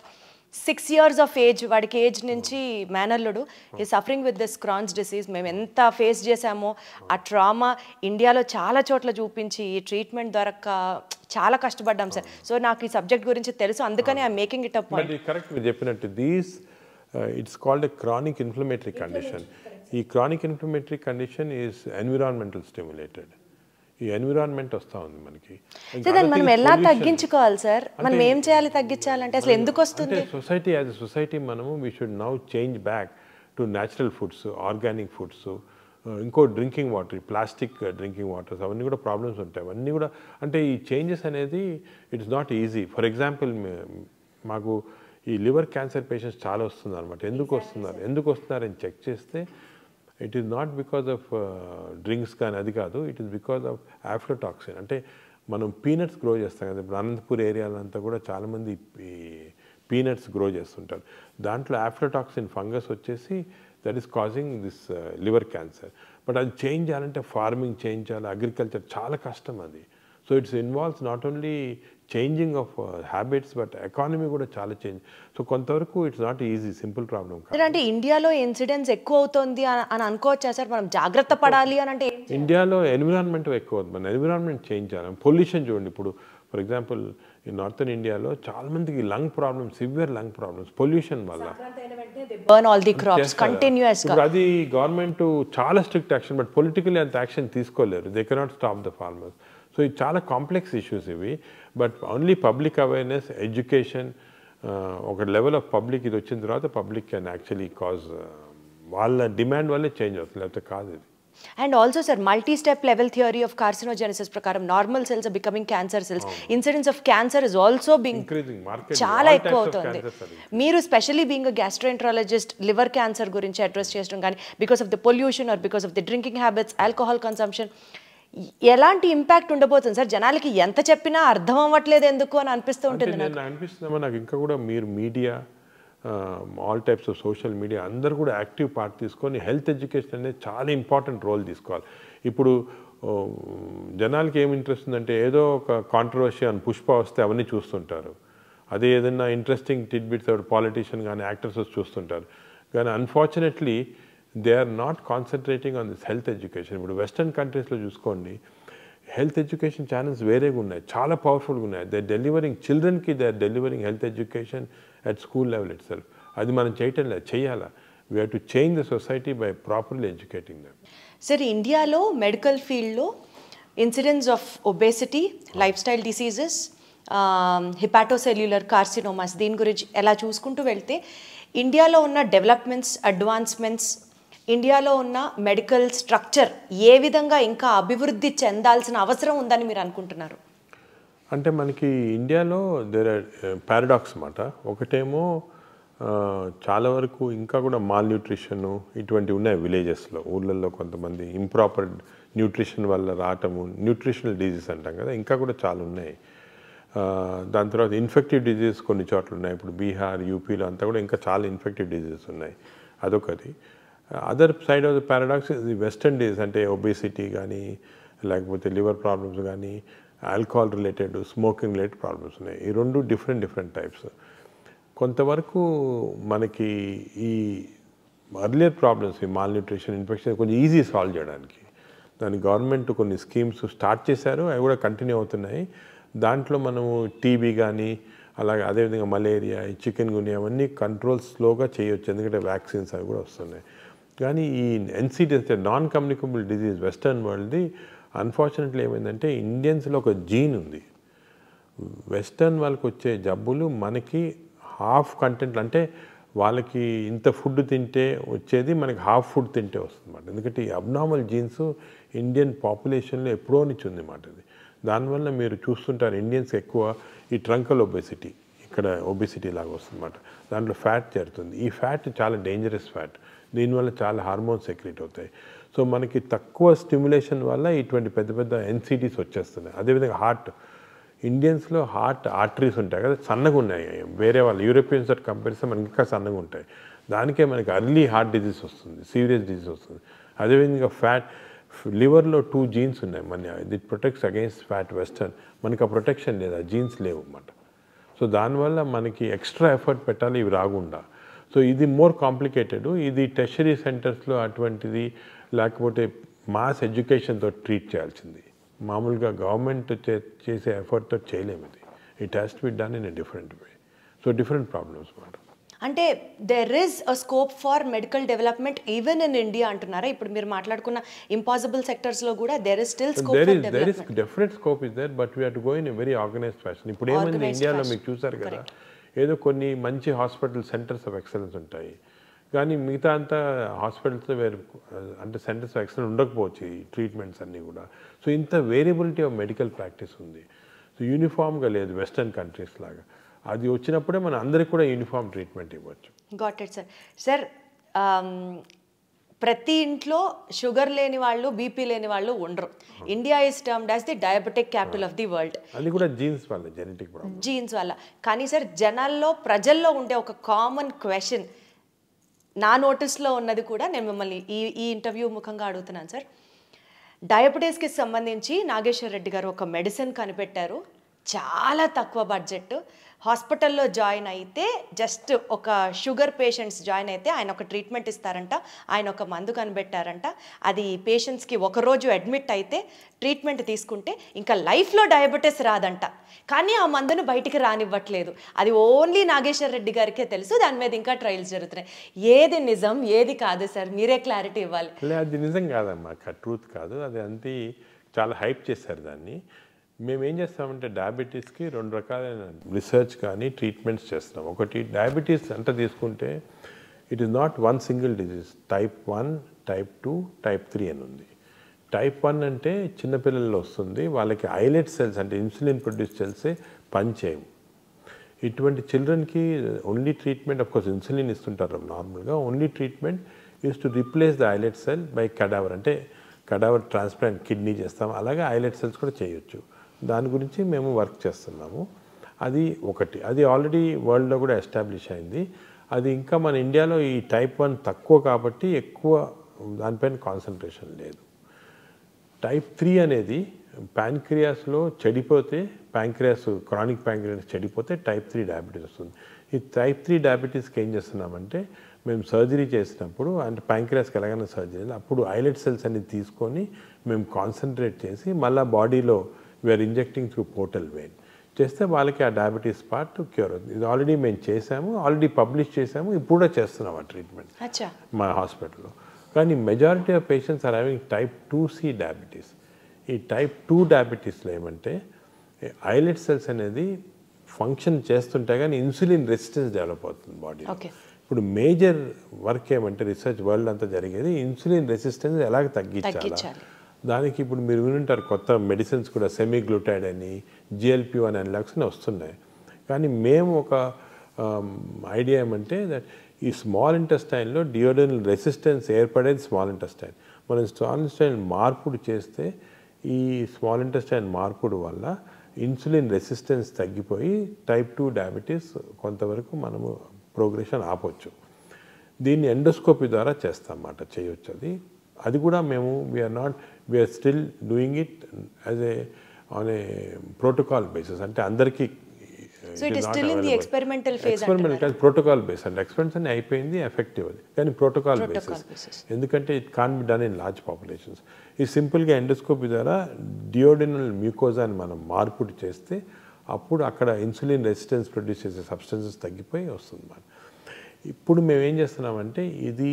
6 years of age, వాడికి ఏజ్ నుంచి మేనల్లుడు. ఈ suffering with this Crohn's disease. మేము ఎంత ఫేస్ చేసామో, ఆ ట్రామా ఇండియాలో చాలా చోట్ల చూపించి ఈ ట్రీట్మెంట్ దొరక్క చాలా కష్టపడ్డాం సార్. సో నాకు ఈ సబ్జెక్ట్ గురించి తెలుసు, అందుకని I making it up point. Correct మీరు చెప్పినట్టు it's called a chronic inflammatory condition. ఈ chronic inflammatory condition is environmental stimulated. ఈ ఎన్విరాన్మెంట్ వస్తూ ఉంది మనకి. మనం ఎలా తగ్గించుకోవాలి సార్? మనం ఏం చేయాలి తగ్గించాలంటే? అసలు ఎందుకు వస్తుంది? సొసైటీ యాజ్ ఎ సొసైటీ మనము we should now change back to natural foods, organic foods. ఇంకో drinking water, plastic drinking waters, అవన్నీ కూడా ప్రాబ్లమ్స్ ఉంటాయి. అవన్నీ కూడా అంటే ఈ చేంజెస్ అనేది it's not easy. For example మాకు ఈ లివర్ క్యాన్సర్ పేషెంట్స్ చాలా వస్తున్నారు అనమాట. ఎందుకు వస్తున్నారని చెక్ చేస్తే it is not because of drinks కానీ అది కాదు, ఇట్ ఈస్ బికాజ్ ఆఫ్ ఆఫ్లోటాక్సిన్. అంటే మనం పీనట్స్ గ్రో చేస్తాం కదా, ఇప్పుడు అనంతపూర్ ఏరియాలంతా కూడా చాలామంది పీనట్స్ గ్రో చేస్తుంటారు. దాంట్లో ఆఫ్లోటాక్సిన్ ఫంగస్ వచ్చేసి that is causing this liver cancer. But అది చేంజ్ చేయాలంటే ఫార్మింగ్ చేంజ్ చేయాలి, అగ్రికల్చర్ చాలా కష్టం అది. So it's involves not only changing of habits but economy కూడా చాలా చేంజ్. సో కొంతవరకు it's not easy, simple problem కాదు. అంటే ఇండియాలో ఇన్సిడెంట్స్ ఎక్కువ అవుతుంది అని అనుకోవచ్చా సార్? మనం జాగ్రత్త పడాలి అని అంటే ఇండియాలో ఎన్విరాన్మెంట్ ఎక్కువ అవుతుంది. మన ఎన్విరాన్మెంట్ చేంజ్ చేయాలి. పొల్యూషన్ చూడండి, ఇప్పుడు ఫర్ ఎగ్జాంపుల్ ఈ నార్థన్ ఇండియాలో చాలా మందికి lung problems, severe lung problems pollution వల్ల. అది గవర్నమెంట్ చాలా స్ట్రిక్ట్ యాక్షన్, బట్ పొలిటికల్లీ అంత యాక్షన్ తీసుకోలేరు. They cannot stop the farmers. So ఇది చాలా కాంప్లెక్స్ ఇష్యూస్ ఇవి. But only public awareness, education, ఒక లెవెల్ ఆఫ్ పబ్లిక్ ఇది వచ్చిన తర్వాత పబ్లిక్ కెన్ యాక్చువల్లీ కాజ్, వాళ్ళ డిమాండ్ వల్లే చేంజ్ అవుతుంది, లేకపోతే కాదు ఇది. And also sir, multi-step level theory of carcinogenesis ప్రకారం normal cells are becoming cancer cells. Incidence of cancer is also being చాలా ఎక్కువ అవుతుంది. మీరు specially being a gastroenterologist liver cancer గురించి అడ్రస్ చేయడం కానీ, because of the pollution or because of the drinking habits, alcohol consumption, ఎలాంటి ఇంపాక్ట్ ఉండబోతుంది సార్? జనాలకి ఎంత చెప్పినా అర్థం అవ్వట్లేదు ఎందుకు అని అనిపిస్తూ ఉంటుంది. అనిపిస్తుందమ్మా నాకు. ఇంకా కూడా మీరు media, all types of social media అందరూ కూడా యాక్టివ్ పార్ట్ తీసుకొని హెల్త్ ఎడ్యుకేషన్ అనేది చాలా ఇంపార్టెంట్ రోల్ తీసుకోవాలి. ఇప్పుడు జనాలకి ఏమి ఇంట్రెస్ట్ ఉందంటే ఏదో ఒక కాంట్రవర్సీ అని పుష్ప వస్తే అవన్నీ చూస్తుంటారు. అదే ఏదైనా ఇంట్రెస్టింగ్ టిడ్బిట్స్ పాలిటీషియన్ కానీ యాక్టర్స్ చూస్తుంటారు. కానీ unfortunately they are not concentrating on this health education. ఇప్పుడు వెస్టర్న్ కంట్రీస్లో చూసుకోండి, హెల్త్ ఎడ్యుకేషన్ ఛానల్స్ వేరేగా ఉన్నాయి, చాలా పవర్ఫుల్గా ఉన్నాయి. దే డెలివరింగ్ చిల్డ్రన్కి, they are delivering health education at school level itself. అది మనం చేయటం లేదు, చేయాలా. We have to change the society by properly educating them. Sir, ఇండియాలో మెడికల్ ఫీల్డ్లో incidence of obesity, life style diseases, hepatocellular carcinomas, దీని గురించి ఎలా చూసుకుంటూ వెళ్తే ఇండియాలో ఉన్న డెవలప్మెంట్స్, అడ్వాన్స్మెంట్స్ ఇండియాలో ఉన్న మెడికల్ స్ట్రక్చర్ ఏ విధంగా ఇంకా అభివృద్ధి చెందాల్సిన అవసరం ఉందని మీరు అనుకుంటున్నారు? అంటే మనకి ఇండియాలో దేర్ ఆర్ పారాడాక్స్ అన్నమాట. ఒకటేమో చాలా వరకు ఇంకా కూడా మాల్ న్యూట్రిషన్ ఇటువంటివి ఉన్నాయి విలేజెస్లో, ఊళ్ళల్లో కొంతమంది ఇంప్రాపర్ న్యూట్రిషన్ వల్ల రావటము, న్యూట్రిషనల్ డిజీజ్ అంటాం కదా, ఇంకా కూడా చాలా ఉన్నాయి. దాని తర్వాత ఇన్ఫెక్టివ్ డిజీజ్ కొన్ని చోట్ల ఉన్నాయి. ఇప్పుడు బీహార్, యూపీలో అంతా కూడా ఇంకా చాలా ఇన్ఫెక్టివ్ డిజీజెస్ ఉన్నాయి. అదొకటి. Other side of the paradox western disease అంటే ఒబేసిటీ కానీ, లేకపోతే లివర్ ప్రాబ్లమ్స్ కానీ, alcohol related, smoking related problems ఉన్నాయి. ఈ రెండు డిఫరెంట్ టైప్స్. కొంతవరకు మనకి ఈ అర్లియర్ ప్రాబ్లమ్స్, ఈ మాల్ న్యూట్రిషన్, ఇన్ఫెక్షన్ కొంచెం ఈజీ సాల్వ్ చేయడానికి దాని గవర్నమెంట్ కొన్ని స్కీమ్స్ స్టార్ట్ చేశారు, అవి కూడా కంటిన్యూ అవుతున్నాయి. దాంట్లో మనము టీబీ కానీ, అలాగే అదేవిధంగా మలేరియా, చికెన్ గున్యా అవన్నీ కంట్రోల్ స్లోగా చేయొచ్చు, ఎందుకంటే వ్యాక్సిన్స్ అవి కూడా వస్తున్నాయి. కానీ ఈ ఎన్సిడిఎస్ అంటే నాన్ కమ్యూనికబుల్ డిజీజ్ వెస్టర్న్ వరల్డ్ది అన్ఫార్చునేట్లీ ఏమైందంటే ఇండియన్స్లో ఒక జీన్ ఉంది. వెస్టర్న్ వాళ్ళకి వచ్చే జబ్బులు మనకి హాఫ్ కంటెంట్, అంటే వాళ్ళకి ఇంత ఫుడ్ తింటే వచ్చేది మనకి హాఫ్ ఫుడ్ తింటే వస్తుంది అన్నమాట. ఎందుకంటే ఈ అబ్నార్మల్ జీన్స్ ఇండియన్ పాపులేషన్లో ఎప్పుడో నుంచి ఉంది అన్నమాట. ఇది దానివల్ల మీరు చూస్తుంటారు ఇండియన్స్ ఎక్కువ ఈ ట్రంకల్ ఒబేసిటీ, ఇక్కడ ఒబేసిటీ లాగా వస్తుంది అన్నమాట. దాంట్లో ఫ్యాట్ చేరుతుంది. ఈ ఫ్యాట్ చాలా డేంజరస్ ఫ్యాట్, దీనివల్ల చాలా హార్మోన్స్ సెక్రెట్ అవుతాయి. సో మనకి తక్కువ స్టిమ్యులేషన్ వల్ల ఇటువంటి పెద్ద పెద్ద ఎన్సిటీస్ వచ్చేస్తున్నాయి. అదేవిధంగా హార్ట్, ఇండియన్స్లో హార్ట్ ఆర్టరీస్ ఉంటాయి కదా, సన్నగా ఉన్నాయి. వేరే వాళ్ళు యూరోపియన్స్ తోటి కంపేర్ చేస్తే మనకి ఇంకా సన్నగా ఉంటాయి. దానికే మనకి అర్లీ హార్ట్ డిజీజ్ వస్తుంది, సీరియస్ డిజీజ్ వస్తుంది. అదేవిధంగా ఫ్యాట్, లివర్లో 2 జీన్స్ ఉన్నాయి మన, ఇది ప్రొటెక్ట్స్ అగెయిన్స్ట్ ఫ్యాట్. వెస్టర్న్ మనకి ఆ ప్రొటెక్షన్ లేదు, ఆ జీన్స్ లేవు అన్నమాట. సో దానివల్ల మనకి ఎక్స్ట్రా ఎఫర్ట్ పెట్టాలి ఇవి రాకుండా. సో ఇది మోర్ కాంప్లికేటెడ్. ఇది టెర్షరీ సెంటర్స్లో అటువంటిది, లేకపోతే మాస్ ఎడ్యుకేషన్తో ట్రీట్ చేయాల్సింది. మామూలుగా గవర్నమెంట్ చేసే ఎఫర్ట్తో చేయలేము ఇది. It has to be done in a different way. So different problems మాట. అంటే there is a scope for medical development even in India అంటున్నారా? ఇప్పుడు మీరు మాట్లాడుకున్న ఇంపాసిబుల్ సెక్టర్స్లో కూడా there is still scope for development. There is definite scope is there, but we have to go in a very organized fashion. ఇప్పుడు ఏమైంది ఇండియాలో మీకు చూసారు కదా, ఏదో కొన్ని మంచి హాస్పిటల్ సెంటర్స్ ఆఫ్ ఎక్సలెన్స్ ఉంటాయి, కానీ మిగతా అంతా హాస్పిటల్స్లో వేరు, అంటే సెంటర్స్ ఆఫ్ ఎక్సలెన్స్ ఉండకపోవచ్చు ఈ ట్రీట్మెంట్స్ అన్నీ కూడా. సో ఇంత వేరియబిలిటీ ఆఫ్ మెడికల్ ప్రాక్టీస్ ఉంది. సో యూనిఫామ్గా లేదు వెస్టర్న్ కంట్రీస్ లాగా. అది వచ్చినప్పుడే మన అందరికి కూడా యూనిఫామ్ ట్రీట్మెంట్ ఇవ్వచ్చు. Got it sir. సార్ ప్రతి ఇంట్లో షుగర్ లేని వాళ్ళు, బీపీ లేని వాళ్ళు ఉండరు. India is termed as the diabetic capital of the world. అది కూడా జీన్స్ వల్ల, జెనెటిక్ ప్రాబ్లమ్, జీన్స్ వల్ల. కానీ సార్ ప్రజల్లో ఉండే ఒక కామన్ క్వశ్చన్, నా నోటీస్లో ఉన్నది కూడా నేను మిమ్మల్ని ఈ ఇంటర్వ్యూ ముఖంగా అడుగుతున్నాను సార్. డయాబెటీస్కి సంబంధించి నాగేశ్వర్ రెడ్డి గారు ఒక మెడిసిన్ కనిపెట్టారు, చాలా తక్కువ బడ్జెట్. హాస్పిటల్లో జాయిన్ అయితే జస్ట్ ఒక షుగర్ పేషెంట్స్ జాయిన్ అయితే ఆయన ఒక ట్రీట్మెంట్ ఇస్తారంట, ఆయన ఒక మందు కనిపెట్టారంట. అది పేషెంట్స్కి ఒకరోజు అడ్మిట్ అయితే ట్రీట్మెంట్ తీసుకుంటే ఇంకా లైఫ్లో డయాబెటీస్ రాదంట. కానీ ఆ మందును బయటికి రానివ్వట్లేదు. అది ఓన్లీ నాగేశ్వర్ రెడ్డి గారికే తెలుసు. దాని మీద ఇంకా ట్రయల్స్ జరుగుతున్నాయి. ఏది నిజం, ఏది కాదు సార్, మీరే క్లారిటీ ఇవ్వాలి. అది నిజం కాదమ్మా, ట్రూత్ కాదు అది. అంతే చాలా హైప్ చేశారు దాన్ని. మేము ఏం చేస్తామంటే డయాబెటీస్కి 2 రకాలైన రీసెర్చ్ కానీ ట్రీట్మెంట్స్ చేస్తాం. ఒకటి డయాబెటీస్ అంతా తీసుకుంటే it is not one single disease. Type 1, type 2, type 3 అని ఉంది. టైప్ 1 అంటే చిన్నపిల్లల్లో వస్తుంది, వాళ్ళకి ఐలెట్ సెల్స్ అంటే ఇన్సులిన్ ప్రొడ్యూస్ సెల్సే పనిచేయవు. ఇటువంటి చిల్డ్రన్కి ఓన్లీ ట్రీట్మెంట్, అఫ్కోర్స్ ఇన్సులిన్ ఇస్తుంటారు నార్మల్గా, only treatment is to replace the islet cell by cadaver, అంటే కడావర్ ట్రాన్స్ప్లాంట్ కిడ్నీ చేస్తాం, అలాగే ఐలెట్ సెల్స్ కూడా చేయొచ్చు. దాని గురించి మేము వర్క్ చేస్తున్నాము. అది ఒకటి, అది ఆల్రెడీ వరల్డ్లో కూడా ఎస్టాబ్లిష్ అయింది. అది ఇంకా మన ఇండియాలో ఈ టైప్ 1 తక్కువ కాబట్టి ఎక్కువ దానిపైన కాన్సన్ట్రేషన్ లేదు. టైప్ 3 అనేది ప్యాంక్రియాస్లో చెడిపోతే, క్రానిక్ ప్యాంక్రియాస్ చెడిపోతే టైప్ 3 డయాబెటీస్ వస్తుంది. ఈ టైప్ 3 డయాబెటీస్కి ఏం చేస్తున్నామంటే మేము సర్జరీ చేసినప్పుడు, అంటే ప్యాంక్రియాస్కి ఎలాగైనా సర్జరీ, అప్పుడు ఐలెట్ సెల్స్ అన్ని తీసుకొని మేము కాన్సన్ట్రేట్ చేసి మళ్ళీ బాడీలో we are injecting through portal vein చేస్తే వాళ్ళకి ఆ డయాబెటీస్ పార్ట్ క్యూర్ అవుతుంది. ఇది ఆల్రెడీ మేము చేసాము, ఆల్రెడీ పబ్లిష్ చేసాము, ఇప్పుడు కూడా చేస్తున్నాం ఆ ట్రీట్మెంట్ మా హాస్పిటల్లో. కానీ majority of patients are having type 2C diabetes. ఈ టైప్ 2 డయాబెటీస్లో ఏమంటే ఐలెట్ సెల్స్ అనేది ఫంక్షన్ చేస్తుంటే కానీ ఇన్సులిన్ రెసిస్టెన్స్ డెవలప్ అవుతుంది బాడీలో. ఇప్పుడు మేజర్ వర్క్ ఏమంటే రీసెర్చ్ వరల్డ్ అంతా జరిగేది ఇన్సులిన్ రెసిస్టెన్స్ ఎలాగ తగ్గించాలి. దానికి ఇప్పుడు మీరు వినుంటారు కొత్త మెడిసిన్స్ కూడా సెమీగ్లూటైడ్ అని GLP-1 అనలాగ్స్ వస్తున్నాయి. కానీ మేము ఒక ఐడియా ఏమంటే దట్ ఈ స్మాల్ ఇంటెస్టైన్లో డియోడెనల్ రెసిస్టెన్స్ ఏర్పడేది స్మాల్ ఇంటెస్టైన్. మనం స్మాల్ ఇంటెస్టైన్ మార్పుడు చేస్తే ఈ స్మాల్ ఇంటెస్టైన్ మార్పుడు వల్ల ఇన్సులిన్ రెసిస్టెన్స్ తగ్గిపోయి టైప్ 2 డయాబెటీస్ కొంతవరకు మనము ప్రోగ్రెషన్ ఆపొచ్చు. దీన్ని ఎండోస్కోపీ ద్వారా చేస్తామన్నమాట, చేయొచ్చు. అది కూడా మేము we are still doing it as on a protocol basis. అంటే అందరికీ ఎక్స్పెరిమెంటల్ కాదు, ప్రోటోకాల్ బేస్. అంటే ఎక్స్పెరిమెంట్స్ అన్ని అయిపోయింది, ఎఫెక్టివ్ అది, కానీ ప్రోటోకాల్ బేసిస్. ఎందుకంటే it can be done in large populations. ఇది సింపుల్గా ఎండోస్కోపీ ద్వారా డియోడినల్ మ్యూకోజాని మనం మార్పుడు చేస్తే అప్పుడు అక్కడ ఇన్సులిన్ రెసిస్టెన్స్ ప్రొడ్యూస్ చేసే సబ్స్టెన్సెస్ తగ్గిపోయి వస్తుంది. ఇప్పుడు మేము ఏం చేస్తున్నామంటే ఇది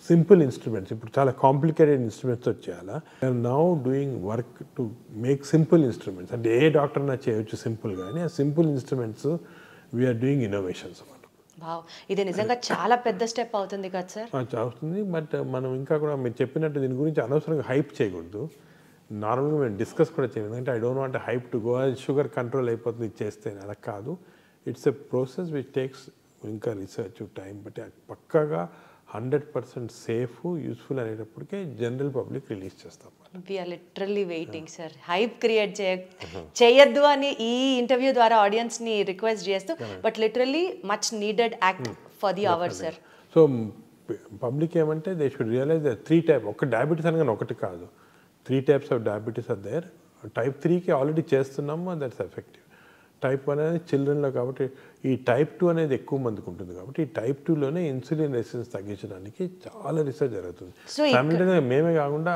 సింపుల్ ఇన్స్ట్రుమెంట్స్, ఇప్పుడు చాలా కాంప్లికేటెడ్ ఇన్స్ట్రుమెంట్స్తో చేయాలా. I'm now doing work to make simple instruments. అంటే ఏ డాక్టర్నా చేయొచ్చు సింపుల్, కానీ ఆ simple instruments we are doing innovations అన్నమాట. ఇది నిజంగా చాలా పెద్ద స్టెప్ అవుతుంది కదా సార్? అవుతుంది. బట్ మనం ఇంకా కూడా మీరు చెప్పినట్టు దీని గురించి అనవసరంగా హైప్ చేయకూడదు. నార్మల్గా మేము డిస్కస్ కూడా చేయలేదు. ఎందుకంటే I don't want hype to go, sugar control అయిపోతుంది చేస్తే, అలా కాదు. It's a process which takes ఇంకా రీసెర్చ్ టైం. బట్ పక్కాగా 100% సేఫ్, యూస్ఫుల్ అనేటప్పటికే జనరల్ పబ్లిక్ రిలీజ్ చేస్తాం. We're literally waiting sir. Hype create చేయొద్దు అని ఈ ఇంటర్వ్యూ ద్వారా ఆడియన్స్ని రిక్వెస్ట్ చేస్తూ, but literally much needed act for the hour sir. So public ఏమంటే దే షుడ్ రియలైజ్ 3 టైప్, ఒక డయాబెటీస్ అనగానే ఒకటి కాదు, 3 types of diabetes are there. Type 3కి ఆల్రెడీ చేస్తున్నాము, దట్స్ ఎఫెక్టివ్. టైప్ 1 అనేది చిల్డ్రన్లో, కాబట్టి ఈ టైప్ 2 అనేది ఎక్కువ మందికి ఉంటుంది. కాబట్టి ఈ టైప్ 2లోనే ఇన్సులిన్ రెసిస్టెన్స్ తగ్గించడానికి చాలా రీసెర్చ్ జరుగుతుంది. ఫ్యామిలీగా మేమే కాకుండా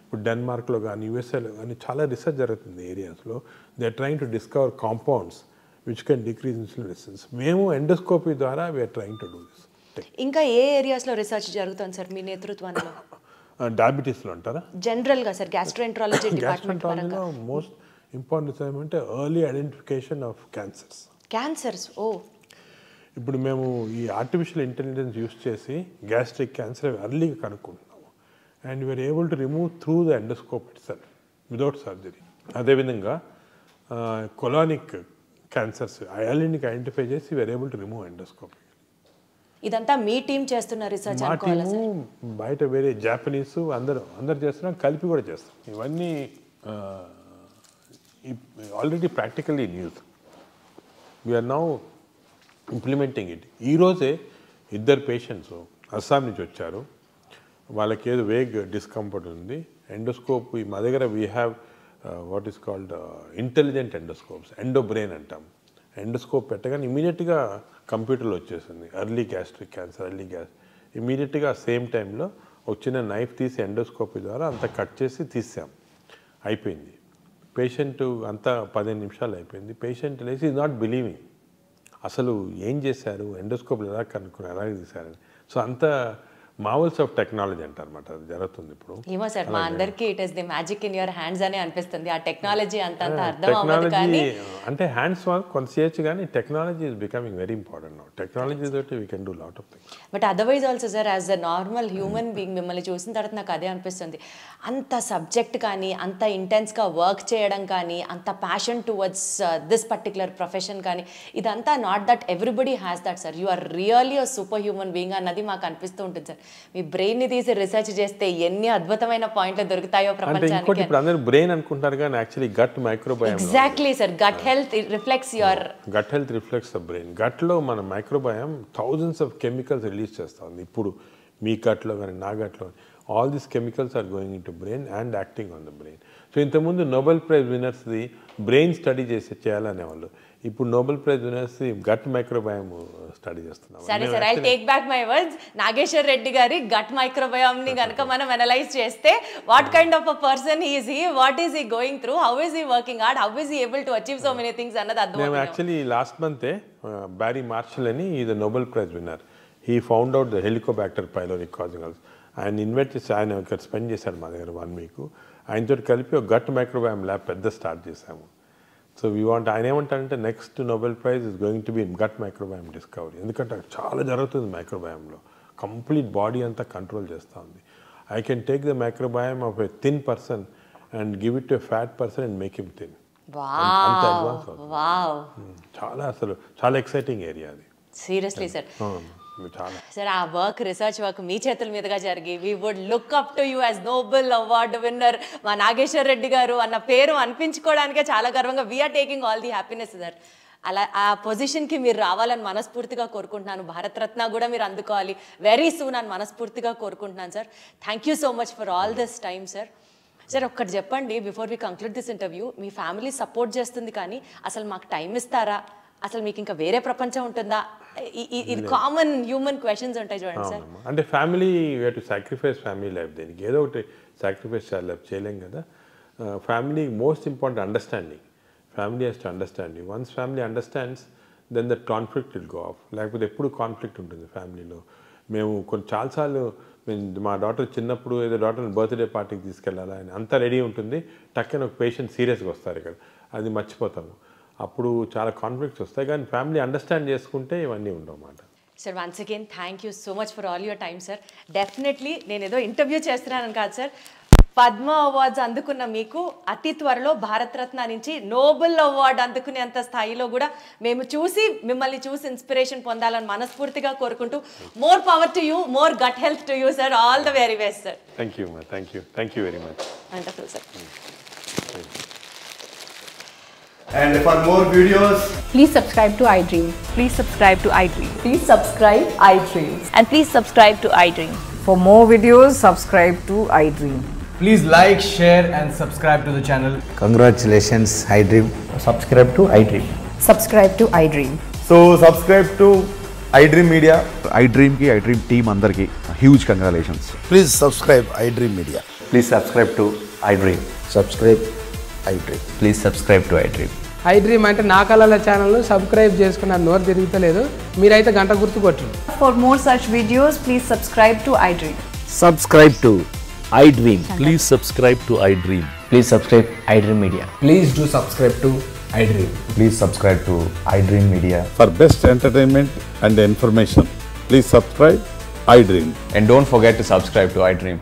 ఇప్పుడు డెన్మార్క్లో కానీ యూఎస్ఏలో కానీ చాలా రీసెర్చ్ జరుగుతుంది ఏరియాస్లో. They are trying to discover compounds which can decrease insulin resistance. మేము ఎండోస్కోపీ ద్వారా we are trying to do this. ఇంకా ఏ ఏరియాస్లో రీసెర్చ్ జరుగుతుంది సార్ మీ నేతృత్వంలో? డయాబెటీస్లో అంటారా? జనరల్గా సార్ గ్యాస్ట్రోఎంట్రాలజీ డిపార్ట్మెంట్ పరంగా మోస్ట్ ఇంపార్టెంట్ ఏమంటే ఎర్లీ ఐడెంటిఫికేషన్ ఆఫ్ క్యాన్సర్స్. ఇప్పుడు మేము ఈ ఆర్టిఫిషియల్ ఇంటెలిజెన్స్ యూస్ చేసి గ్యాస్ట్రిక్ క్యాన్సర్ ఎర్లీగా కనుక్కుంటున్నాము. And we're able to remove through the endoscope itself without surgery. అదేవిధంగా కొలానిక్ క్యాన్సర్స్ ఎర్లీని ఐడెంటిఫై చేసి we're able to remove endoscopy. ఇదంతా మీ టీం చేస్తున్న రీసెర్చ్? మా టీము బయట వేరే జాపనీస్ అందరు చేస్తున్నాం, కలిపి కూడా చేస్తాం. ఇవన్నీ already practically in use. We are now implementing it. ఈరోజే 2 పేషెంట్స్ అస్సాం నుంచి వచ్చారు. వాళ్ళకి ఏదో వేగ్ డిస్కంఫర్ట్ ఉంది. ఎండోస్కోప్ మా దగ్గర we have what is called intelligent endoscopes, endobrain అంటాం. ఎండోస్కోప్ పెట్టగానే ఇమీడియట్గా కంప్యూటర్లో వచ్చేసింది ఎర్లీ గ్యాస్ట్రిక్ క్యాన్సర్, ఇమీడియట్గా సేమ్ టైంలో ఒక చిన్న నైఫ్ తీసి ఎండోస్కోపీ ద్వారా అంతా కట్ చేసి తీసాం, అయిపోయింది. పేషెంట్ అంతా 15 నిమిషాలు అయిపోయింది. పేషెంట్ లేసి ఈజ్ నాట్ బిలీవింగ్, అసలు ఏం చేశారు, ఎండోస్కోప్లు ఎలా కనుక్కున్నారు, ఎలా తీశారని. సో అంత మార్వెల్స్ ఆఫ్ టెక్నాలజీ అంటారన్నమాట, అది జరుగుతుంది ఇప్పుడు. ఏమో సార్, మా అందరికీ it is the magic in your hands అని అనిపిస్తుంది. ఆ టెక్నాలజీ అంత అర్థం అవ్వదు, కానీ అంటే హ్యాండ్స్ వర్క్ కొంత చేయొచ్చు, కానీ technology is becoming very important now. Technology తోటి we can do lot of things. But otherwise also sir, as a normal human being మిమ్మల్ని చూసిన తర్వాత నాకు అదే అనిపిస్తుంది. అంత సబ్జెక్ట్ కానీ, అంత ఇంటెన్స్గా వర్క్ చేయడం కానీ, అంత passion towards this particular profession కానీ, ఇదంతా not that everybody has that sir. You are really a super human being అన్నది మాకు అనిపిస్తూ ఉంటుంది సార్. మీ బ్రెయిన్ ని తీసి రిసెర్చ్ చేస్తే ఎన్ని అద్భుతమైన పాయింట్లు దొరుకుతాయో ప్రపంచానికి. ఇప్పుడు అందరూ బ్రెయిన్ అనుకుంటారు, కానీ actually gut microbiome. Exactly sir, gut health reflects your the brain. గట్లో మన microbiome thousands of chemicals release చేస్తూ ఉంది. ఇప్పుడు మీ గట్లో కానీ నా గట్లో all these chemicals are going in to brain and acting on the brain. So ఇంతకుముందు నోబెల్ ప్రైజ్ విన్నర్స్ది బ్రెయిన్ స్టడీ చేయాలనేవాళ్ళు. ఇప్పుడు Nobel prize winners gut microbiome study చేస్తున్నాం. సరే sir, I take back my words. Nageshwar Reddy గారి గట్ మైక్రోబయోమ్ ని కనుక మనం అనలైజ్ చేస్తే, what kind of a person is he, what is he going through, how is he working hard, how is he able to achieve so many things అన్నది అర్థం. మేము యాక్చువల్లీ లాస్ట్ మంతే బ్యారీ మార్షల్ అని ఈ Nobel prize winner, he found out the Helicobacter pylori causing. ఆయన ఇన్వైట్ చేసి ఆయన ఇక్కడ స్పెండ్ చేశాడు మా దగ్గర 1 వీక్. ఆయనతో కలిపి ఒక గట్ మైక్రోబయోమ్ ల్యాబ్ పెద్ద స్టార్ట్ చేశాము. సో వీ వాంట్ ఆయన ఏమంటారంటే next Nobel prize is going to be in gut microbiome discovery. ఎందుకంటే చాలా జరుగుతుంది మైక్రోబయామ్లో, కంప్లీట్ బాడీ అంతా కంట్రోల్ చేస్తూ ఉంది. I can take the microbiome of a thin person and give it to a fat person and make him thin. Wow చాలా ఎక్సైటింగ్ ఏరియా అది. సీరియస్లీ సార్, చాలా సార్ ఆ వర్క్, రీసెర్చ్ వర్క్ మీ చేతుల మీదుగా జరిగి we would look up to you as Nobel award winner మా నాగేశ్వర్ రెడ్డి గారు అన్న పేరు అనిపించుకోవడానికే చాలా గర్వంగా we are taking all the happiness sir. అలా ఆ పొజిషన్కి మీరు రావాలని మనస్ఫూర్తిగా కోరుకుంటున్నాను. భారతరత్న కూడా మీరు అందుకోవాలి వెరీ సూన్ అని మనస్ఫూర్తిగా కోరుకుంటున్నాను sir. Thank you so much for all this time sir. Sir ఒక్కటి చెప్పండి before we conclude this interview, మీ ఫ్యామిలీ సపోర్ట్ చేస్తుంది కానీ అసలు మాకు టైం ఇస్తారా, అసలు మీకు ఇంకా వేరే ప్రపంచం ఉంటుందా, ఇది కామన్ హ్యూమన్ క్వశ్చన్స్ ఉంటాయి చూడండి సార్. అంటే family you to sacrifice family life, దేనికి ఏదో ఒకటి సాక్రిఫైస్ చేయలేం కదా. Family most important understanding. Family has to understand you. Once family understands, then that conflict will go off. లేకపోతే ఎప్పుడు కాన్ఫ్లిక్ట్ ఉంటుంది ఫ్యామిలీలో. మేము చాలాసార్లు మా డాటర్ చిన్నప్పుడు ఏదో డాటర్ని బర్త్డే పార్టీకి తీసుకెళ్ళాలా అని అంతా రెడీ ఉంటుంది, టక్కన ఒక పేషెంట్ సీరియస్గా వస్తారు ఇక్కడ, అది మర్చిపోతాము. అప్పుడు చాలా కాన్ఫ్లిక్ట్స్ వస్తాయి. కానీ ఫ్యామిలీ అండర్స్టాండ్ చేసుకుంటే ఇవన్నీ ఉండవు అన్నమాట. Sir once again thank you so much for all your time sir. Definitely నేను ఏదో ఇంటర్వ్యూ చేస్తున్నానని కాదు సార్, పద్మ అవార్డ్స్ అందుకున్న మీకు అతి త్వరలో భారతరత్న నుంచి నోబెల్ అవార్డు అందుకునేంత స్థాయిలో కూడా మేము మిమ్మల్ని చూసి ఇన్స్పిరేషన్ పొందాలని మనస్ఫూర్తిగా కోరుకుంటూ more power to you, more gut health to you sir. All the very best sir. Thank you very much. Wonderful sir. And for more videos, please subscribe to iDream. Please subscribe to iDream. Please subscribe iDream. And please subscribe to iDream. For more videos, subscribe to iDream. please like, share and subscribe to the channel. Congratulations, iDream. Subscribe to iDream. Subscribe to iDream. So subscribe to iDream Media. iDream ki iDream team andarki huge congratulations. Please subscribe iDream Media. Please subscribe to iDream. Subscribe iDream. Please subscribe to iDream. iDream అంటే నా కళల ఛానల్ను సబ్స్క్రైబ్ చేసుకున్న నోరు తిరుగుతలేదు, మీరైతే గంట గుర్తు కొట్టండి. For more such videos, please subscribe to iDream. Subscribe to iDream. Please subscribe to iDream. Please subscribe iDream Media. Please do subscribe to iDream. Please subscribe to iDream Media. For best entertainment and information, please subscribe iDream. And don't forget to subscribe to iDream.